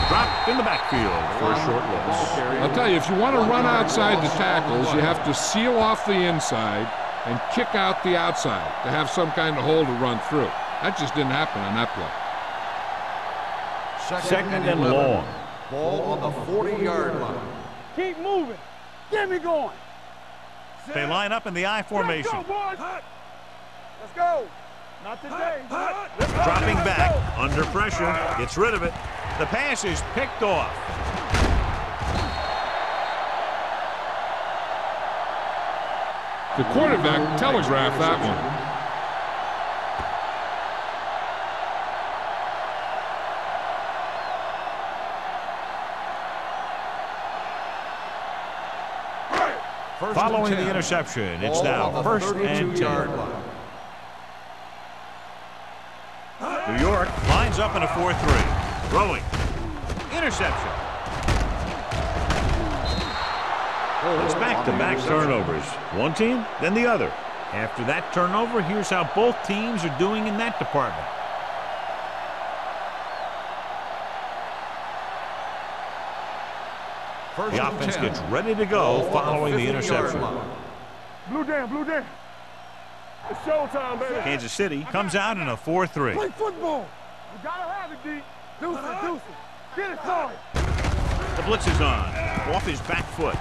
Dropped in the backfield for a short loss. I'll tell you, if you want to run outside the tackles, you have to seal off the inside and kick out the outside to have some kind of hole to run through. That just didn't happen on that play. Second and long. Ball on the 40-yard line. Keep moving. Get me going. They line up in the I formation. Let's go, boys. Let's go. Not today. Dropping back under pressure. Gets rid of it. The pass is picked off. The quarterback telegraphed that one. Following the interception, it's now first and 10. New York lines up in a 4-3. Throwing. Interception. It's back-to-back turnovers. One team, then the other. After that turnover, here's how both teams are doing in that department. The offense gets ready to go following the interception. Blue down. It's showtime, baby. Kansas City comes out in a 4-3. Play football. You gotta have it, D. Deuce it. Get it, son. The blitz is on. Off his back foot.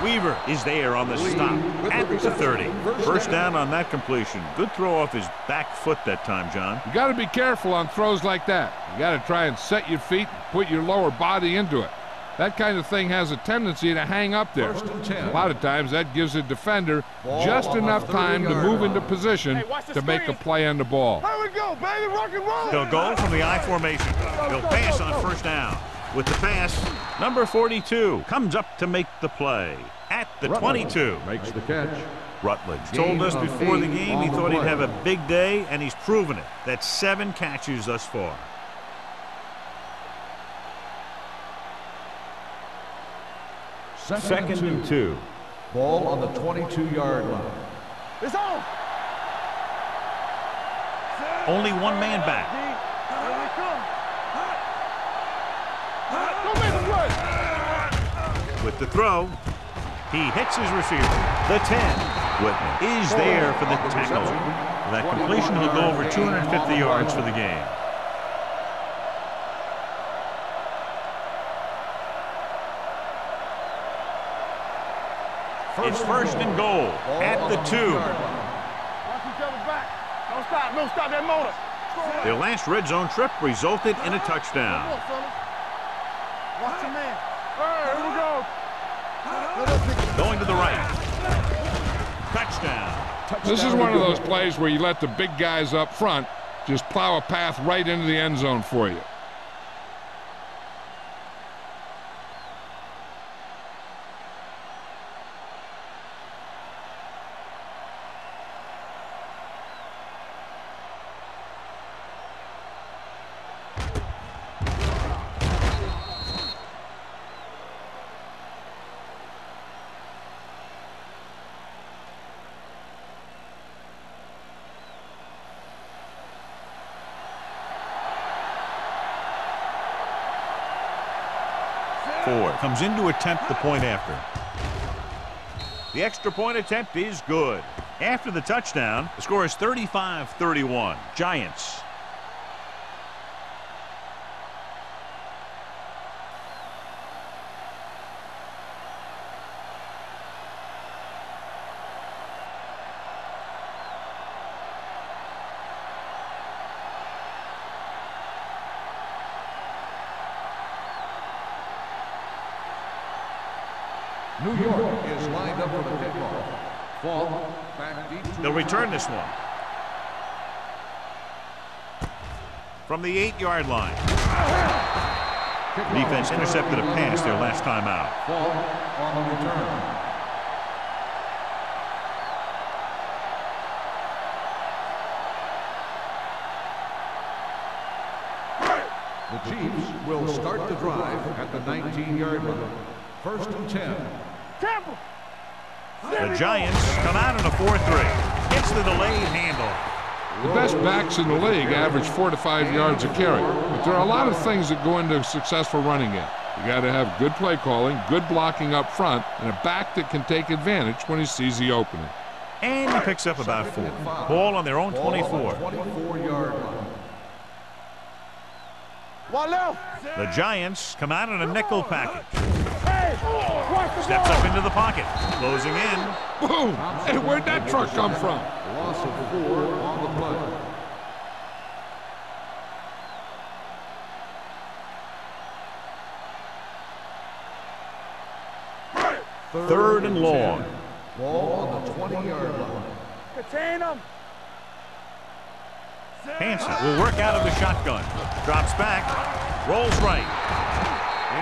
Weaver is there on the stop at the 30. First down on that completion. Good throw off his back foot that time, John. You got to be careful on throws like that. You got to try and set your feet and put your lower body into it. That kind of thing has a tendency to hang up there. A lot of times that gives a defender just enough time to move into position to make a play on the ball. Here we go, baby. Rock and roll. They'll go from the I formation. They'll pass on first down. With the pass, number 42 comes up to make the play at the 22. Makes the catch. Rutledge told us before the game he thought he'd have a big day, and he's proven it. That's 7 catches thus far. Second and 2. Ball on the 22-yard line. It's on. Only one man back. Here we come. Don't make him run. With the throw, he hits his receiver. The 10. Whitman is there for the tackle. For that completion, he'll go over 250 yards for the game. It's first and goal at the 2. Watch each other back. Don't stop that motor. Their last red zone trip resulted in a touchdown. Watch your man. Here we go. Going to the right. Touchdown. This is one of those plays where you let the big guys up front just plow a path right into the end zone for you. Comes in to attempt the point after. The extra point attempt is good. After the touchdown, the score is 35-31. Giants. New York is lined up for the kickoff. Ball back deep. They'll return this one. From the 8-yard line. Defense intercepted a pass their last time out. Ball on the return. The Chiefs will start the drive at the 19-yard line. First and 10. The Giants come out in a 4-3. It's the delayed handoff. The best backs in the league average 4 to 5 yards a carry, but there are a lot of things that go into a successful running game. You got to have good play calling, good blocking up front, and a back that can take advantage when he sees the opening. And he picks up about 4. Ball on their own 24. 24-yard line. One left. The Giants come out in a nickel package. Steps up into the pocket. Closing in. Boom! Hey, where'd that truck come from? Loss of 4 on the play. Third and long. Ball on the 20-yard line. Contain him. Hansen will work out of the shotgun. Drops back. Rolls right.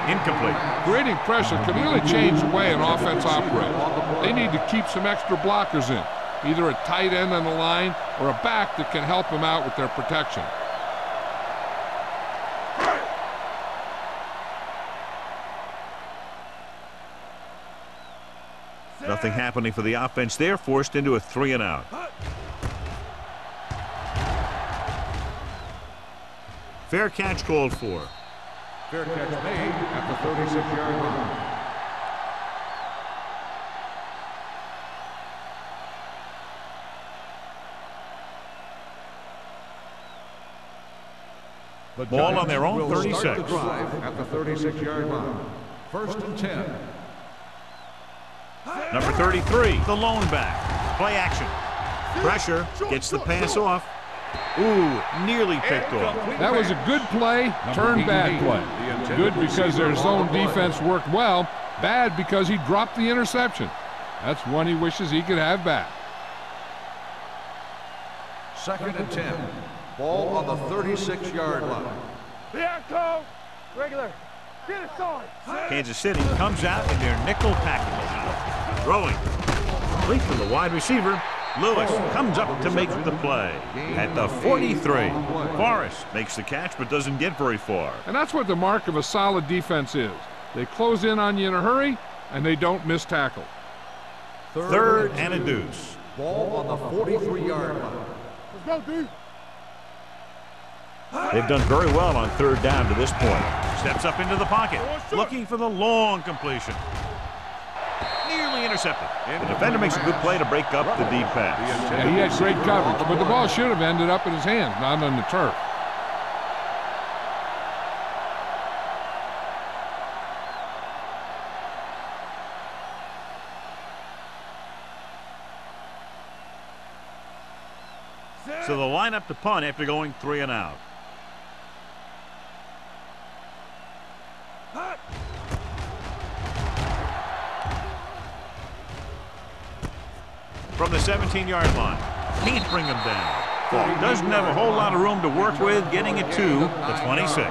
Incomplete. Creating pressure can really change the way an offense operates. They need to keep some extra blockers in, either a tight end on the line or a back that can help them out with their protection. Nothing happening for the offense there, forced into a 3-and-out. Fair catch called for. Fair catch made at the 36-yard line. The Ball on their own 36. Start the drive at the 36-yard line. First and 10. Number 33, the lone back. Play action. Pressure, gets the pass off. Ooh, nearly picked off. That was a good play, turned bad play. Good because their zone defense worked well. Bad because he dropped the interception. That's one he wishes he could have back. Second and 10. Ball on the 36-yard line. Here comes. Regular. Get it started. Kansas City comes out in their nickel package. Throwing. Complete from the wide receiver. Lewis comes up to make the play at the 43. Forrest makes the catch but doesn't get very far. And that's what the mark of a solid defense is. They close in on you in a hurry, and they don't miss tackle. Third and a deuce. Ball on the 43-yard line. Let's go, D. They've done very well on third down to this point. Steps up into the pocket, looking for the long completion. Nearly intercepted. The defender makes a good play to break up the deep pass. Yeah, he had great coverage, but the ball should have ended up in his hands, not on the turf. So they'll line up to punt after going 3-and-out. from the 17-yard line. Can't bring him down. Doesn't have a whole lot of room to work with, getting it to the 26.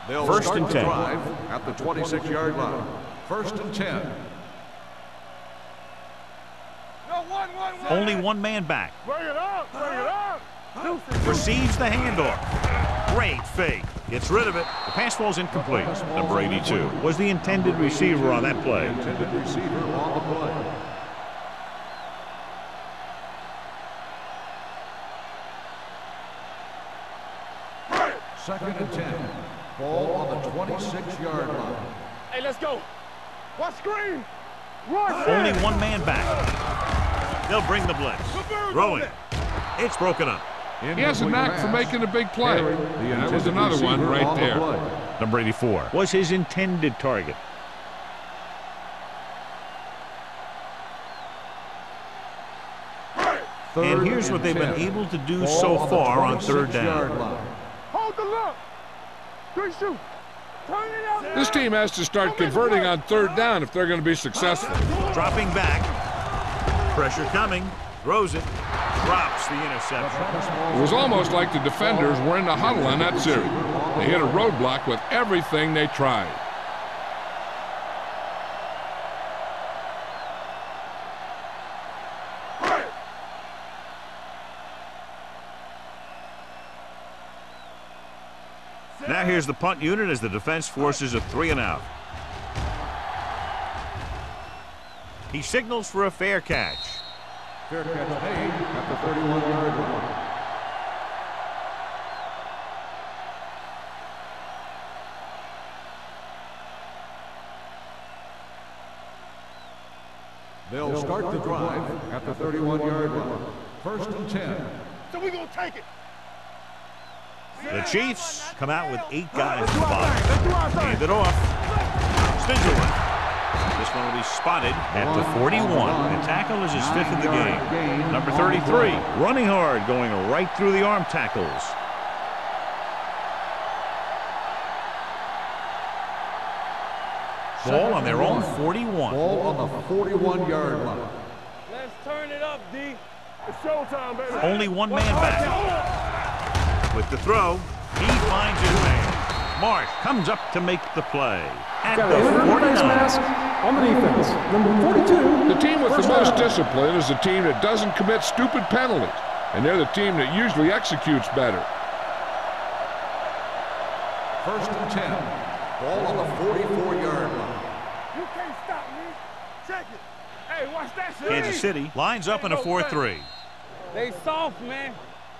They'll First start and the 10. drive at the 26-yard line. First and 10. No, one. Only one man back. Bring it up. Receives the handoff. Great fake. Gets rid of it. The pass falls incomplete. Number 82 was the intended receiver on that play. Intended receiver on the play. Second and 10. Ball on the 26-yard line. Hey, let's go. What screen? Run. Only one man back. They'll bring the blitz. Throwing. It's broken up. He has a knack for making a big play. That was another one right there. Number 84 was his intended target. And here's what they've been able to do so far on third down. Hold the look. Good shoot. Turn it up. This team has to start converting on third down if they're going to be successful. Dropping back. Pressure coming. Throws it. Drops the interception. It was almost like the defenders were in the huddle on that series. They hit a roadblock with everything they tried. Now here's the punt unit as the defense forces a 3-and-out. He signals for a fair catch. Fair catch made at the 31-yard line. They'll start the drive at the 31-yard line. First and 10. So we're going to take it. The Chiefs come out with 8 guys in the box. Hand it off. Spins away. This one will be spotted at the 41. The tackle is his 5th of the game. Number 33, running hard, going right through the arm tackles. Ball on their own 41. Ball on the 41-yard line. Let's turn it up, D. It's showtime, baby. Only one man back. With the throw, he finds his man. Marsh comes up to make the play. At Got the a 49 49. mask on the defense. Number 42. The team with the first most down. discipline is the team that doesn't commit stupid penalties. And they're the team that usually executes better. First and 10. Ball on the 44-yard line. You can't stop me. Check it. Hey, watch that shit. Kansas City lines up in a 4-3. They soft, man.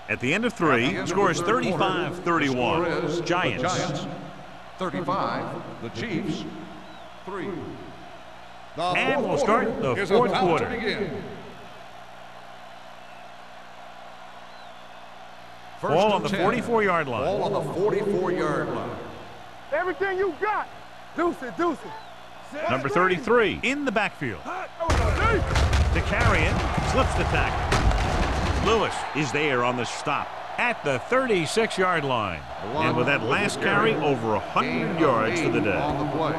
At the end of 3, scores 35-31. Giants. 35. The Chiefs. 3. And we'll start the fourth quarter. Ball on the 44-yard line. Ball on the 44-yard line. Everything you got. Deuce it. Number 33 in the backfield. To carry it, slips the tackle. Lewis is there on the stop at the 36-yard line. And with that last carry, over 100 yards for the day. On the play.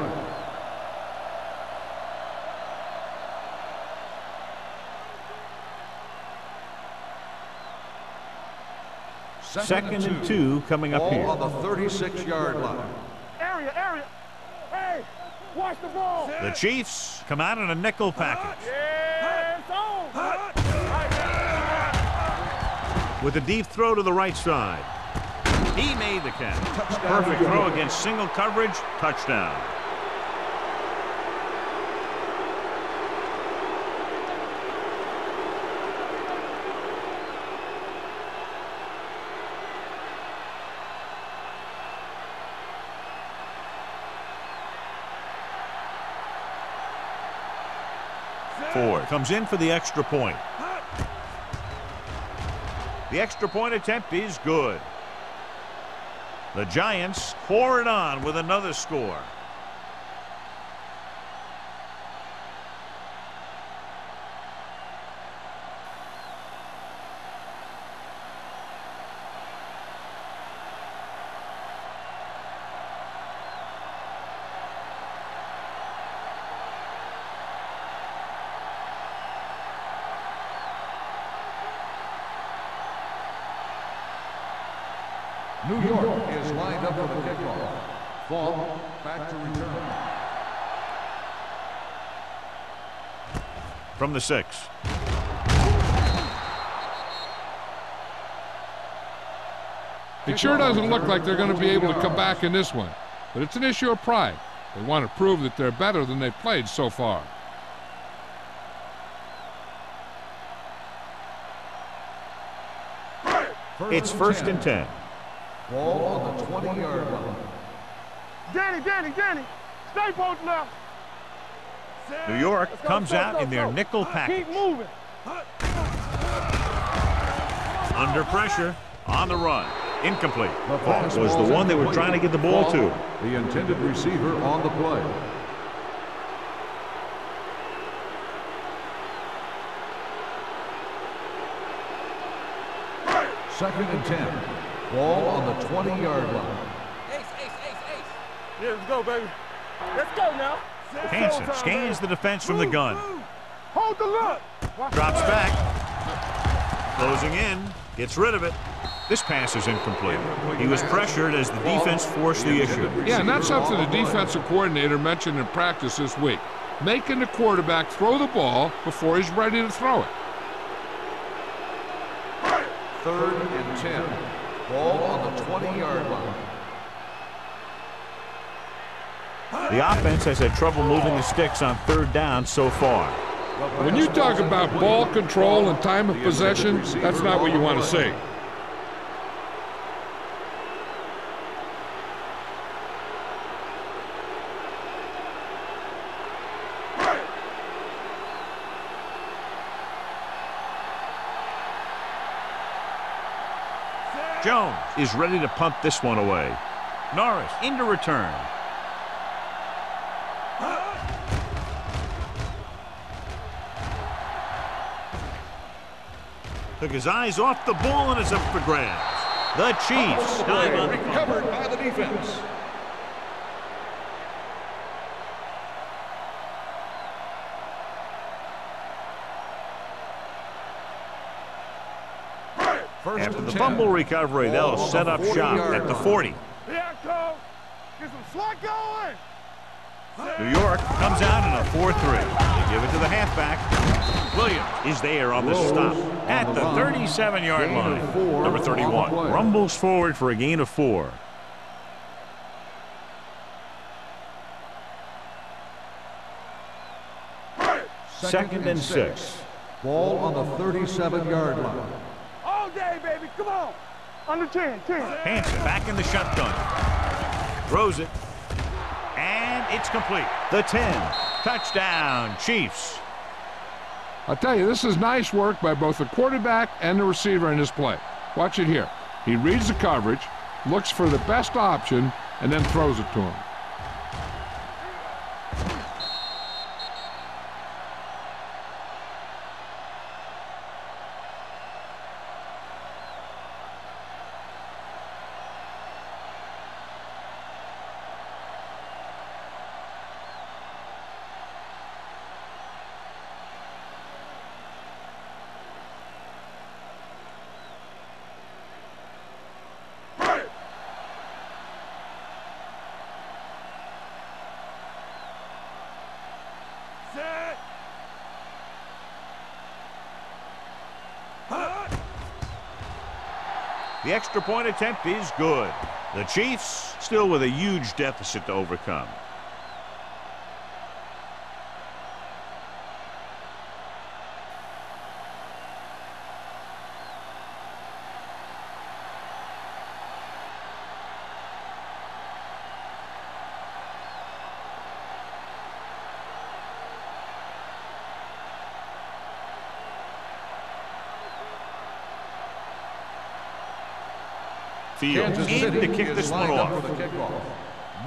Second and 2 coming up Ball here. on the 36-yard line. Area. Hey, watch the ball. The Chiefs come out in a nickel package. Yeah, it's on. With a deep throw to the right side. He made the catch. Perfect throw against single coverage. Touchdown. Ford comes in for the extra point. The extra point attempt is good. The Giants pour it on with another score. New York is lined up for the kickoff. Ball back to return. From the 6. It sure doesn't look like they're going to be able to come back in this one, but it's an issue of pride. They want to prove that they're better than they've played so far. It's 1st and 10. Ball on the 20-yard line. Danny, stay posted up. New York comes out in their nickel package. Keep moving. Under pressure, on the run. Incomplete. Was the one they were trying to get the ball to. The intended receiver on the play. Second and 10. Ball on the 20-yard line. Ace. Yeah, let's go, baby. Let's go now. Hansen scans the defense from the gun. Hold the look. Drops back. Closing in. Gets rid of it. This pass is incomplete. He was pressured as the defense forced the issue. Yeah, and that's something the defensive coordinator mentioned in practice this week. Making the quarterback throw the ball before he's ready to throw it. Third and 10. Ball on the 20-yard line. The offense has had trouble moving the sticks on 3rd down so far. When you talk about ball control and time of possession, that's not what you want to see. Jones is ready to punt this one away. Norris into return. Took his eyes off the ball and is up for grabs. The Chiefs dive on the recovered by the defense. After the fumble recovery, they'll set up shop at the 40. Yeah, Cole. Get some slot going. New York comes out in a 4-3. They give it to the halfback. Williams is there on the stop at the 37-yard line. Number 31 rumbles forward for a gain of 4. Second and 6. Ball on the 37-yard line. All day, baby. Come on. Under 10. Hansen back in the shotgun. Throws it. And it's complete. The 10. Touchdown, Chiefs. I'll tell you, this is nice work by both the quarterback and the receiver in this play. Watch it here. He reads the coverage, looks for the best option, and then throws it to him. The extra point attempt is good. The Chiefs still with a huge deficit to overcome. Field in to kick this one off.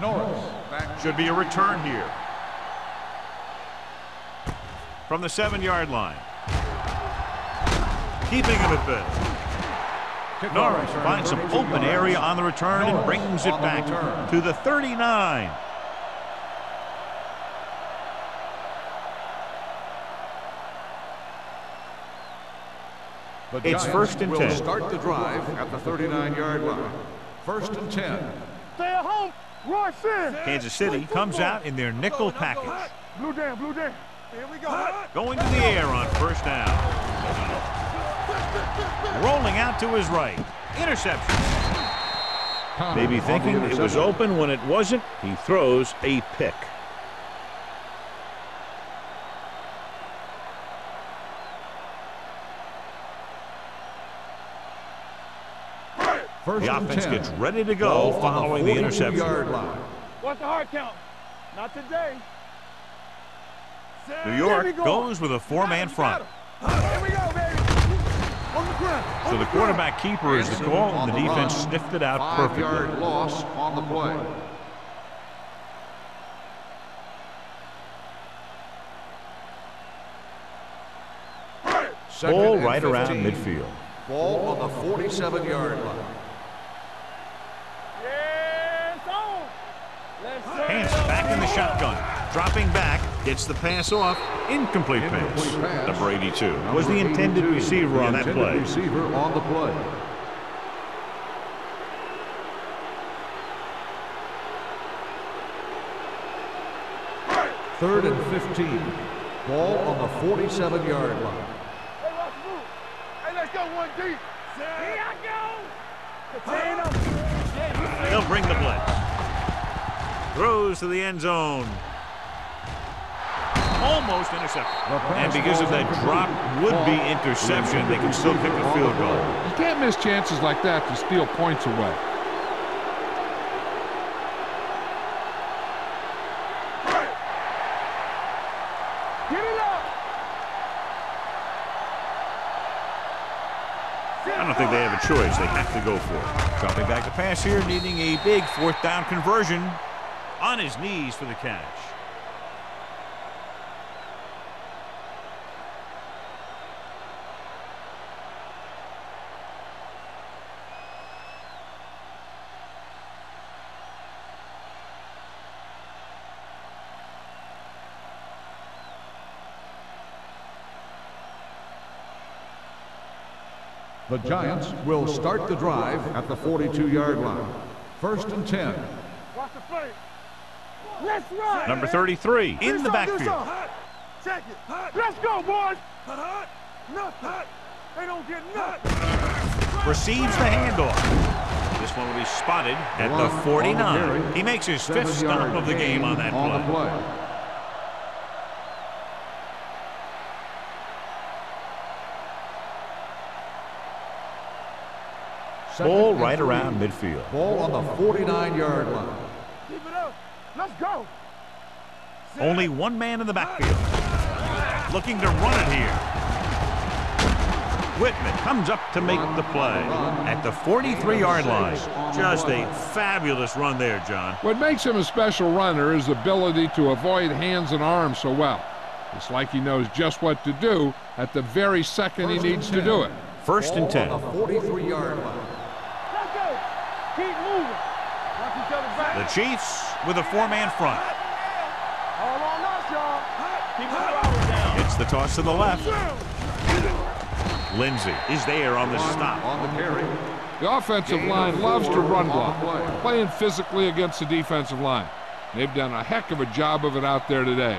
Norris Should be a return here. From the 7-yard line. Keeping him at bay. Norris finds some open area on the return and brings it back to the 39. The It's Giants 1st and 10. will start the drive at the 39-yard line. First and 10. Stay at home. Rush in. Kansas City comes out in their nickel package. Blue down, blue down. Here we go. Going to the air on first down. Rolling out to his right. Interception. Maybe thinking it was open when it wasn't. He throws a pick. First The offense 10. gets ready to go following the interception. What's the hard count? Not today. New York goes with a four-man front. Here we go, baby. On the ground. So the quarterback keeper is the call, and the defense sniffed it out perfectly. 5-yard loss on the play. Ball right around midfield. Ball on the 47-yard line. Yes, on. Let's Hands back in the shotgun. Dropping back, gets the pass off. Incomplete pass. Number 82 was the intended receiver on that play. Receiver on the play. Third and 15. Ball on the 47-yard line. Hey, watch the move. Hey, let's go one deep. Here I go. They'll bring the blitz. Throws to the end zone. Almost intercepted. And because of that drop would-be interception, they can still kick a field goal. You can't miss chances like that to steal points away. Get it up. I don't think they have a choice. They have to go for it. Dropping back to pass here, needing a big fourth down conversion. On his knees for the catch. The Giants will start the drive at the 42-yard line. First and 10. Watch the play. Let's run. Number 33 in the backfield. Check it. Let's go, boys. Nothing. They don't get nothing. Receives the handoff. This one will be spotted at the 49. He makes his fifth stop of the game on that play. Ball right around midfield. Ball on the 49-yard line. Keep it up. Let's go. Only one man in the backfield. Looking to run it here. Whitman comes up to make the play at the 43-yard line. Just a fabulous run there, John. What makes him a special runner is the ability to avoid hands and arms so well. It's like he knows just what to do at the very second he needs to do it. First and 10. On the 43-yard line. Let's go. Keep moving. Watch each other back. The Chiefs with a four-man front. All on us, y'all. Keep the throttle down. It's the toss to the left. Lindsey is there on the stop. On the carry. The offensive line loves to run block, playing physically against the defensive line. They've done a heck of a job of it out there today.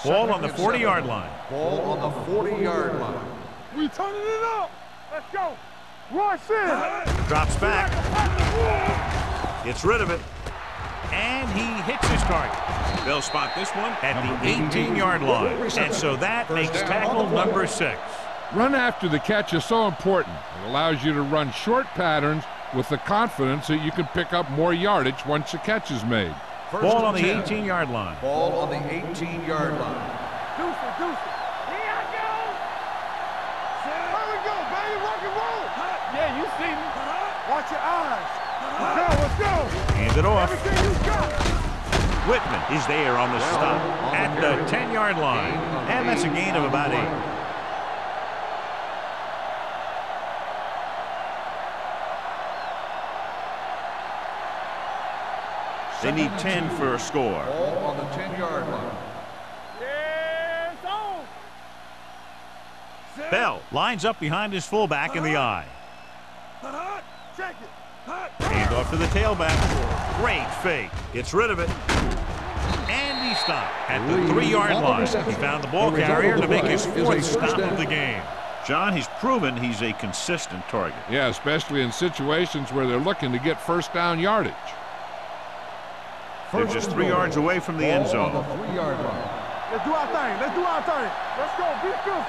Ball on the 40-yard line. Ball on the 40-yard line. We turning it up. Let's go. Rush in. Drops back. Gets rid of it. And he hits his target. They'll spot this one at the 18-yard line. And so that makes tackle number 6. Run after the catch is so important. It allows you to run short patterns with the confidence that you can pick up more yardage once the catch is made. Ball on the 18-yard line. Ball on the 18-yard line. Deuce it, deuce it. Here I go. Here we go, baby. Rock and roll. Yeah, you see me. Watch your eyes. Let's go. Hand it off. Everything you got. Whitman is there on the stop at the 10-yard line. And that's a gain of about 8. They need 10 for a score. Ball on the 10-yard line. Yes, on. Bell lines up behind his fullback in the eye. Check it. Hand off to the tailback. Great fake. Gets rid of it. And he stopped at the 3-yard line. He found the ball carrier to make his 4th stop of the game. John, he's proven he's a consistent target. Yeah, especially in situations where they're looking to get first down yardage. They're just 3 yards away from the end zone. On the 3-yard line. Let's do our thing. Let's do our thing. Let's go. Be good.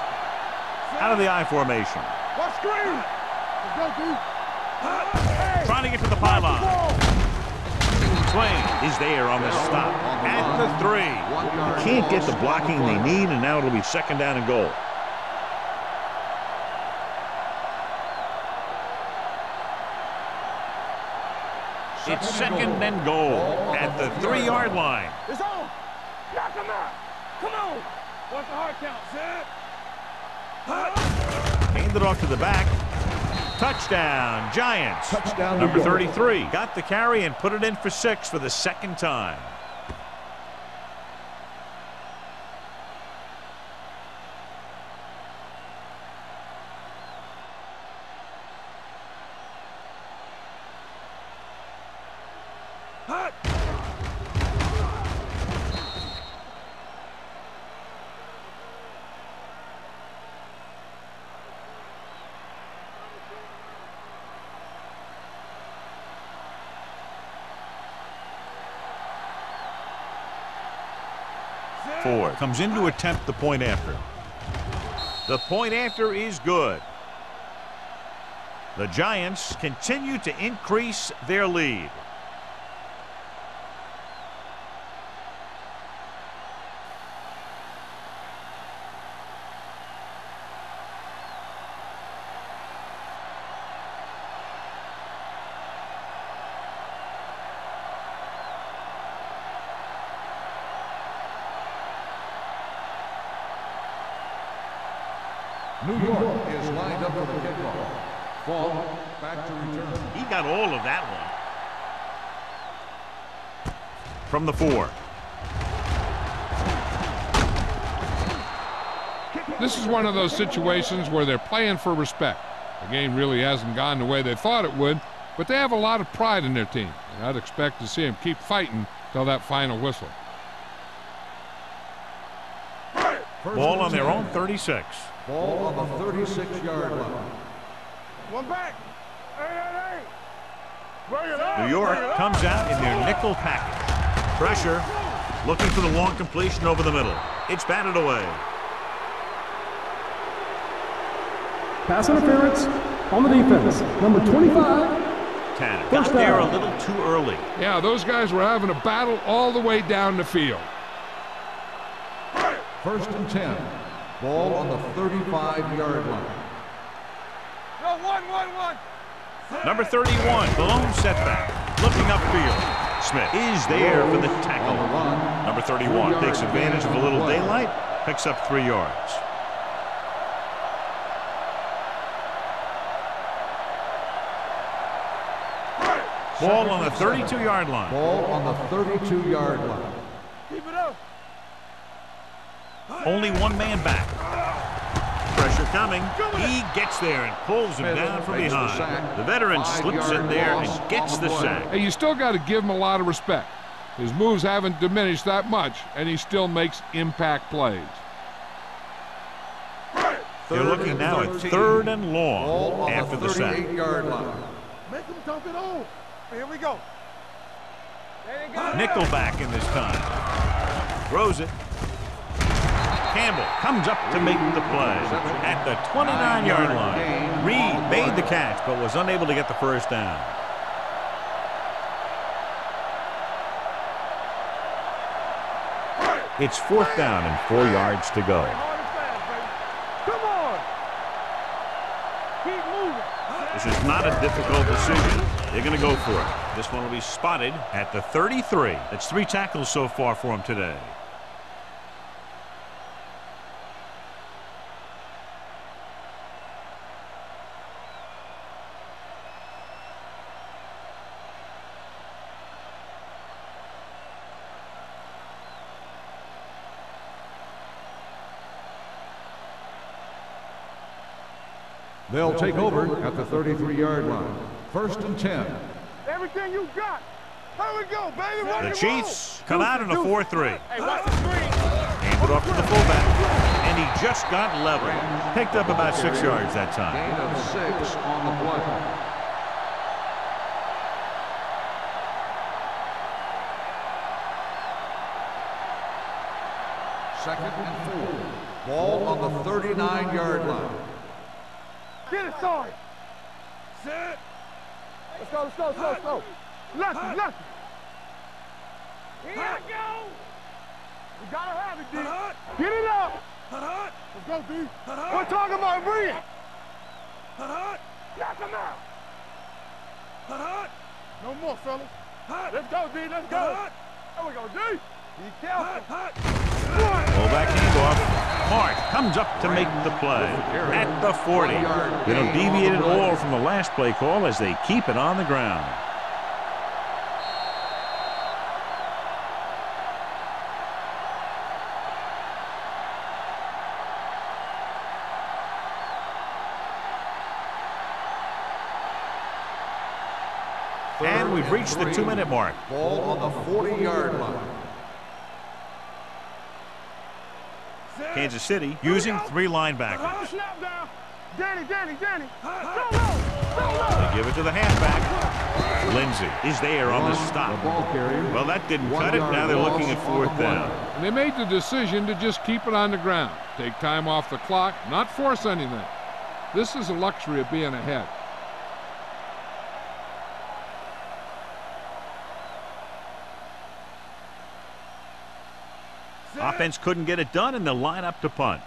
Out of the I formation. Watch screen. Let's go, dude. Trying to get to the pylon. Swain is there on the stop at the 3. They can't get the blocking they need, and now it'll be 2nd down and goal. It's 2nd and goal at the 3-yard line. It's on. Knock him out. Come on. What's the hard count, Sid? Hand it off to the back. Touchdown, Giants. Touchdown, Number New York. 33 got the carry and put it in for 6 for the 2nd time. Ford comes in to attempt the point after. The point after is good. The Giants continue to increase their lead. New York is lined up for the kickoff. Fall back to return. He got all of that one. From the 4. This is one of those situations where they're playing for respect. The game really hasn't gone the way they thought it would, but they have a lot of pride in their team. And I'd expect to see them keep fighting till that final whistle. Ball on their own 36. Ball on the 36-yard line. One back. Hey. Bring it up. New York comes out in their nickel package. Pressure, looking for the long completion over the middle. It's batted away. Pass interference on the defense. Number 25. Tanner got there a little too early. Yeah, those guys were having a battle all the way down the field. 1st and 10. Ball on the 35-yard line. No, one. Number 31, blown setback. Looking upfield. Smith is there for the tackle. Number 31 takes advantage of a little daylight, picks up 3 yards. Ball on the 32-yard line. Ball on the 32-yard line. Keep it up. Only one man back. Pressure coming. He gets there and pulls him down from behind. The veteran slips in there and gets the sack. Hey, you still got to give him a lot of respect. His moves haven't diminished that much, and he still makes impact plays. They're looking now at 3rd and long after the sack. 38-yard line. Make him dump it on. Here we go. Nickelback in this time. Throws it. Campbell comes up to make the play at the 29-yard line. Reed made the catch but was unable to get the first down. It's 4th down and 4 yards to go. Come on. Keep moving. This is not a difficult decision. They're going to go for it. This one will be spotted at the 33. That's 3 tackles so far for him today. They'll take over at the 33-yard line. 1st and 10. Everything you got. Here we go, baby. Rock The and Chiefs roll. come out in a 4-3. Hey, watch the screen. Handed off to the fullback. And he just got level. Picked up about 6 yards that time. Gain of 6 on the play. Second and 4. Ball on the 39-yard line. Get it, sorry. Set. Let's go, let's go, let's go, let's go. Lucky, lucky. Here we go. You gotta have it, D. Get it up. Let's go, D. We're talking about Brian. Knock him out. No more, fellas. Let's go, D. Let's go. There we go, D. Be careful. Fullback handoff. Mark comes up to make the play at the 40. They don't deviate at all from the last play call as they keep it on the ground. And we've reached the 2-minute mark. Ball on the 40-yard line. Kansas City using 3 linebackers. Snap down. Danny. They give it to the halfback. Lindsey is there on the stop. Well, that didn't cut it. Now they're looking at 4th down. And they made the decision to just keep it on the ground. Take time off the clock, not force anything. This is a luxury of being ahead. Offense couldn't get it done, and they'll line up to punt.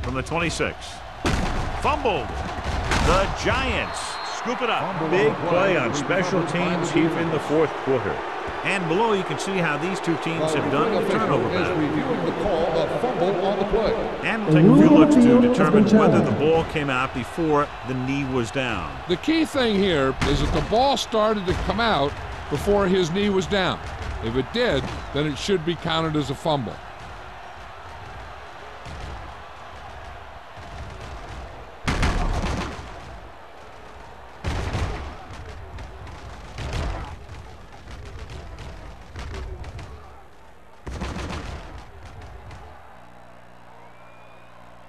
From the 26. Fumbled. The Giants scoop it up. Big play on special teams here in the 4th quarter. And below you can see how these two teams have done in the turnover battle. Reviewing the call of fumble on the play. And we'll take a few looks to determine whether the ball came out before the knee was down. The key thing here is that the ball started to come out before his knee was down. If it did, then it should be counted as a fumble.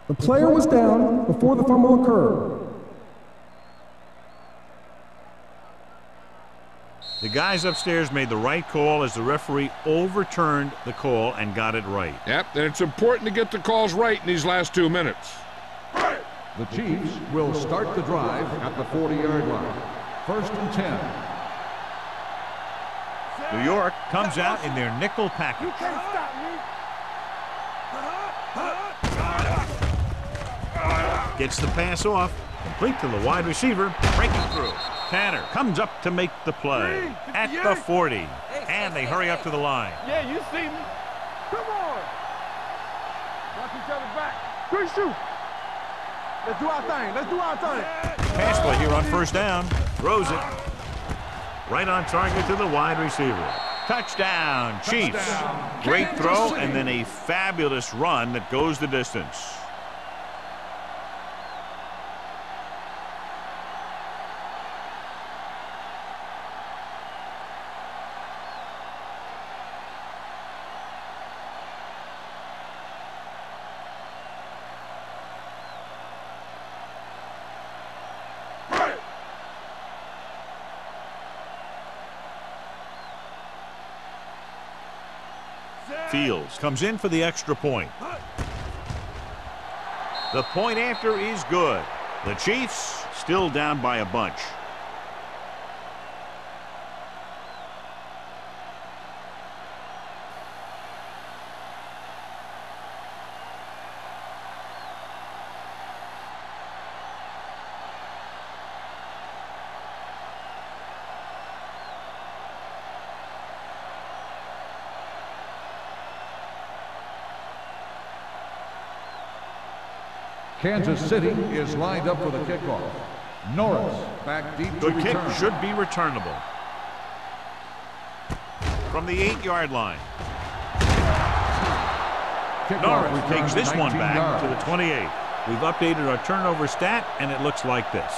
The player was down before the fumble occurred. The guys upstairs made the right call as the referee overturned the call and got it right. Yep, and it's important to get the calls right in these last 2 minutes. The Chiefs will start the drive at the 40-yard line. 1st and 10. New York comes out in their nickel package. You can't stop me. Gets the pass off, complete to the wide receiver, breaking through. Tanner comes up to make the play at the 40, and they hurry up to the line. Yeah, you see me. Come on. Watch each other back. Quick shoot. Let's do our thing. Let's do our thing. Pass play here on 1st down. Throws it. Right on target to the wide receiver. Touchdown, Chiefs. Great throw, and then a fabulous run that goes the distance. Fields comes in for the extra point. The point after is good. The Chiefs still down by a bunch. Kansas City is lined up for the kickoff. Norris back deep to The kick return. should be returnable. From the 8-yard line. Kickoff Norris return, takes this one 19 back yards. to the 28. We've updated our turnover stat, and it looks like this.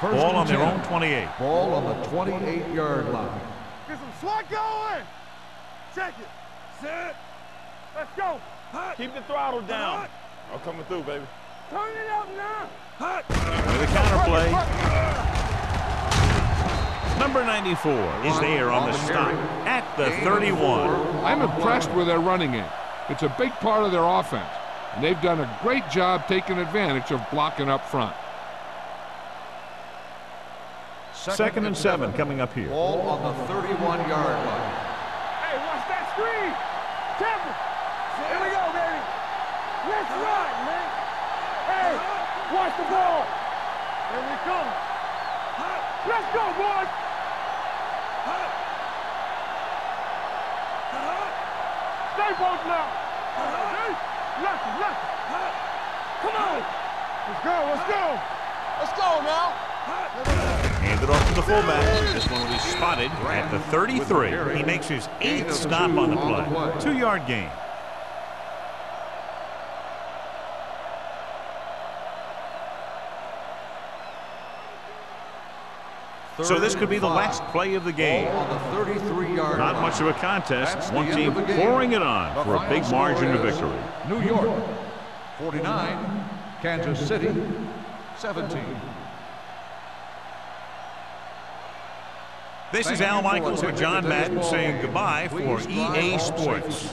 First Ball and on their 10. own 28. Ball on the 28-yard line. Get some slot going. Check it. Set. Let's go. Keep the throttle down. I'm coming through, baby. Turn it up now. With a counter play. Number 94 is there on the stop at the 31. I'm impressed with their running game. It's a big part of their offense, and they've done a great job taking advantage of blocking up front. Second and 7 coming up here. Ball on the 31-yard line. Hey, watch that screen. Temple. Here we go, baby. Let's run, man. Hey, watch the ball. Here we come. Let's go, boys. Stay both now. Left. Come on. Let's go, let's go. Let's go now. Handed off to the fullback. This one will be spotted at the 33. He makes his 8th stop on the play. 2-yard gain. So this could be the last play of the game. On the 33-yard Not line. much of a contest. That's One the team end of the game. pouring it on The for a big final margin of score is victory. New York 49, Kansas City 17. This is Al Michaels with John Madden saying goodbye for EA Sports.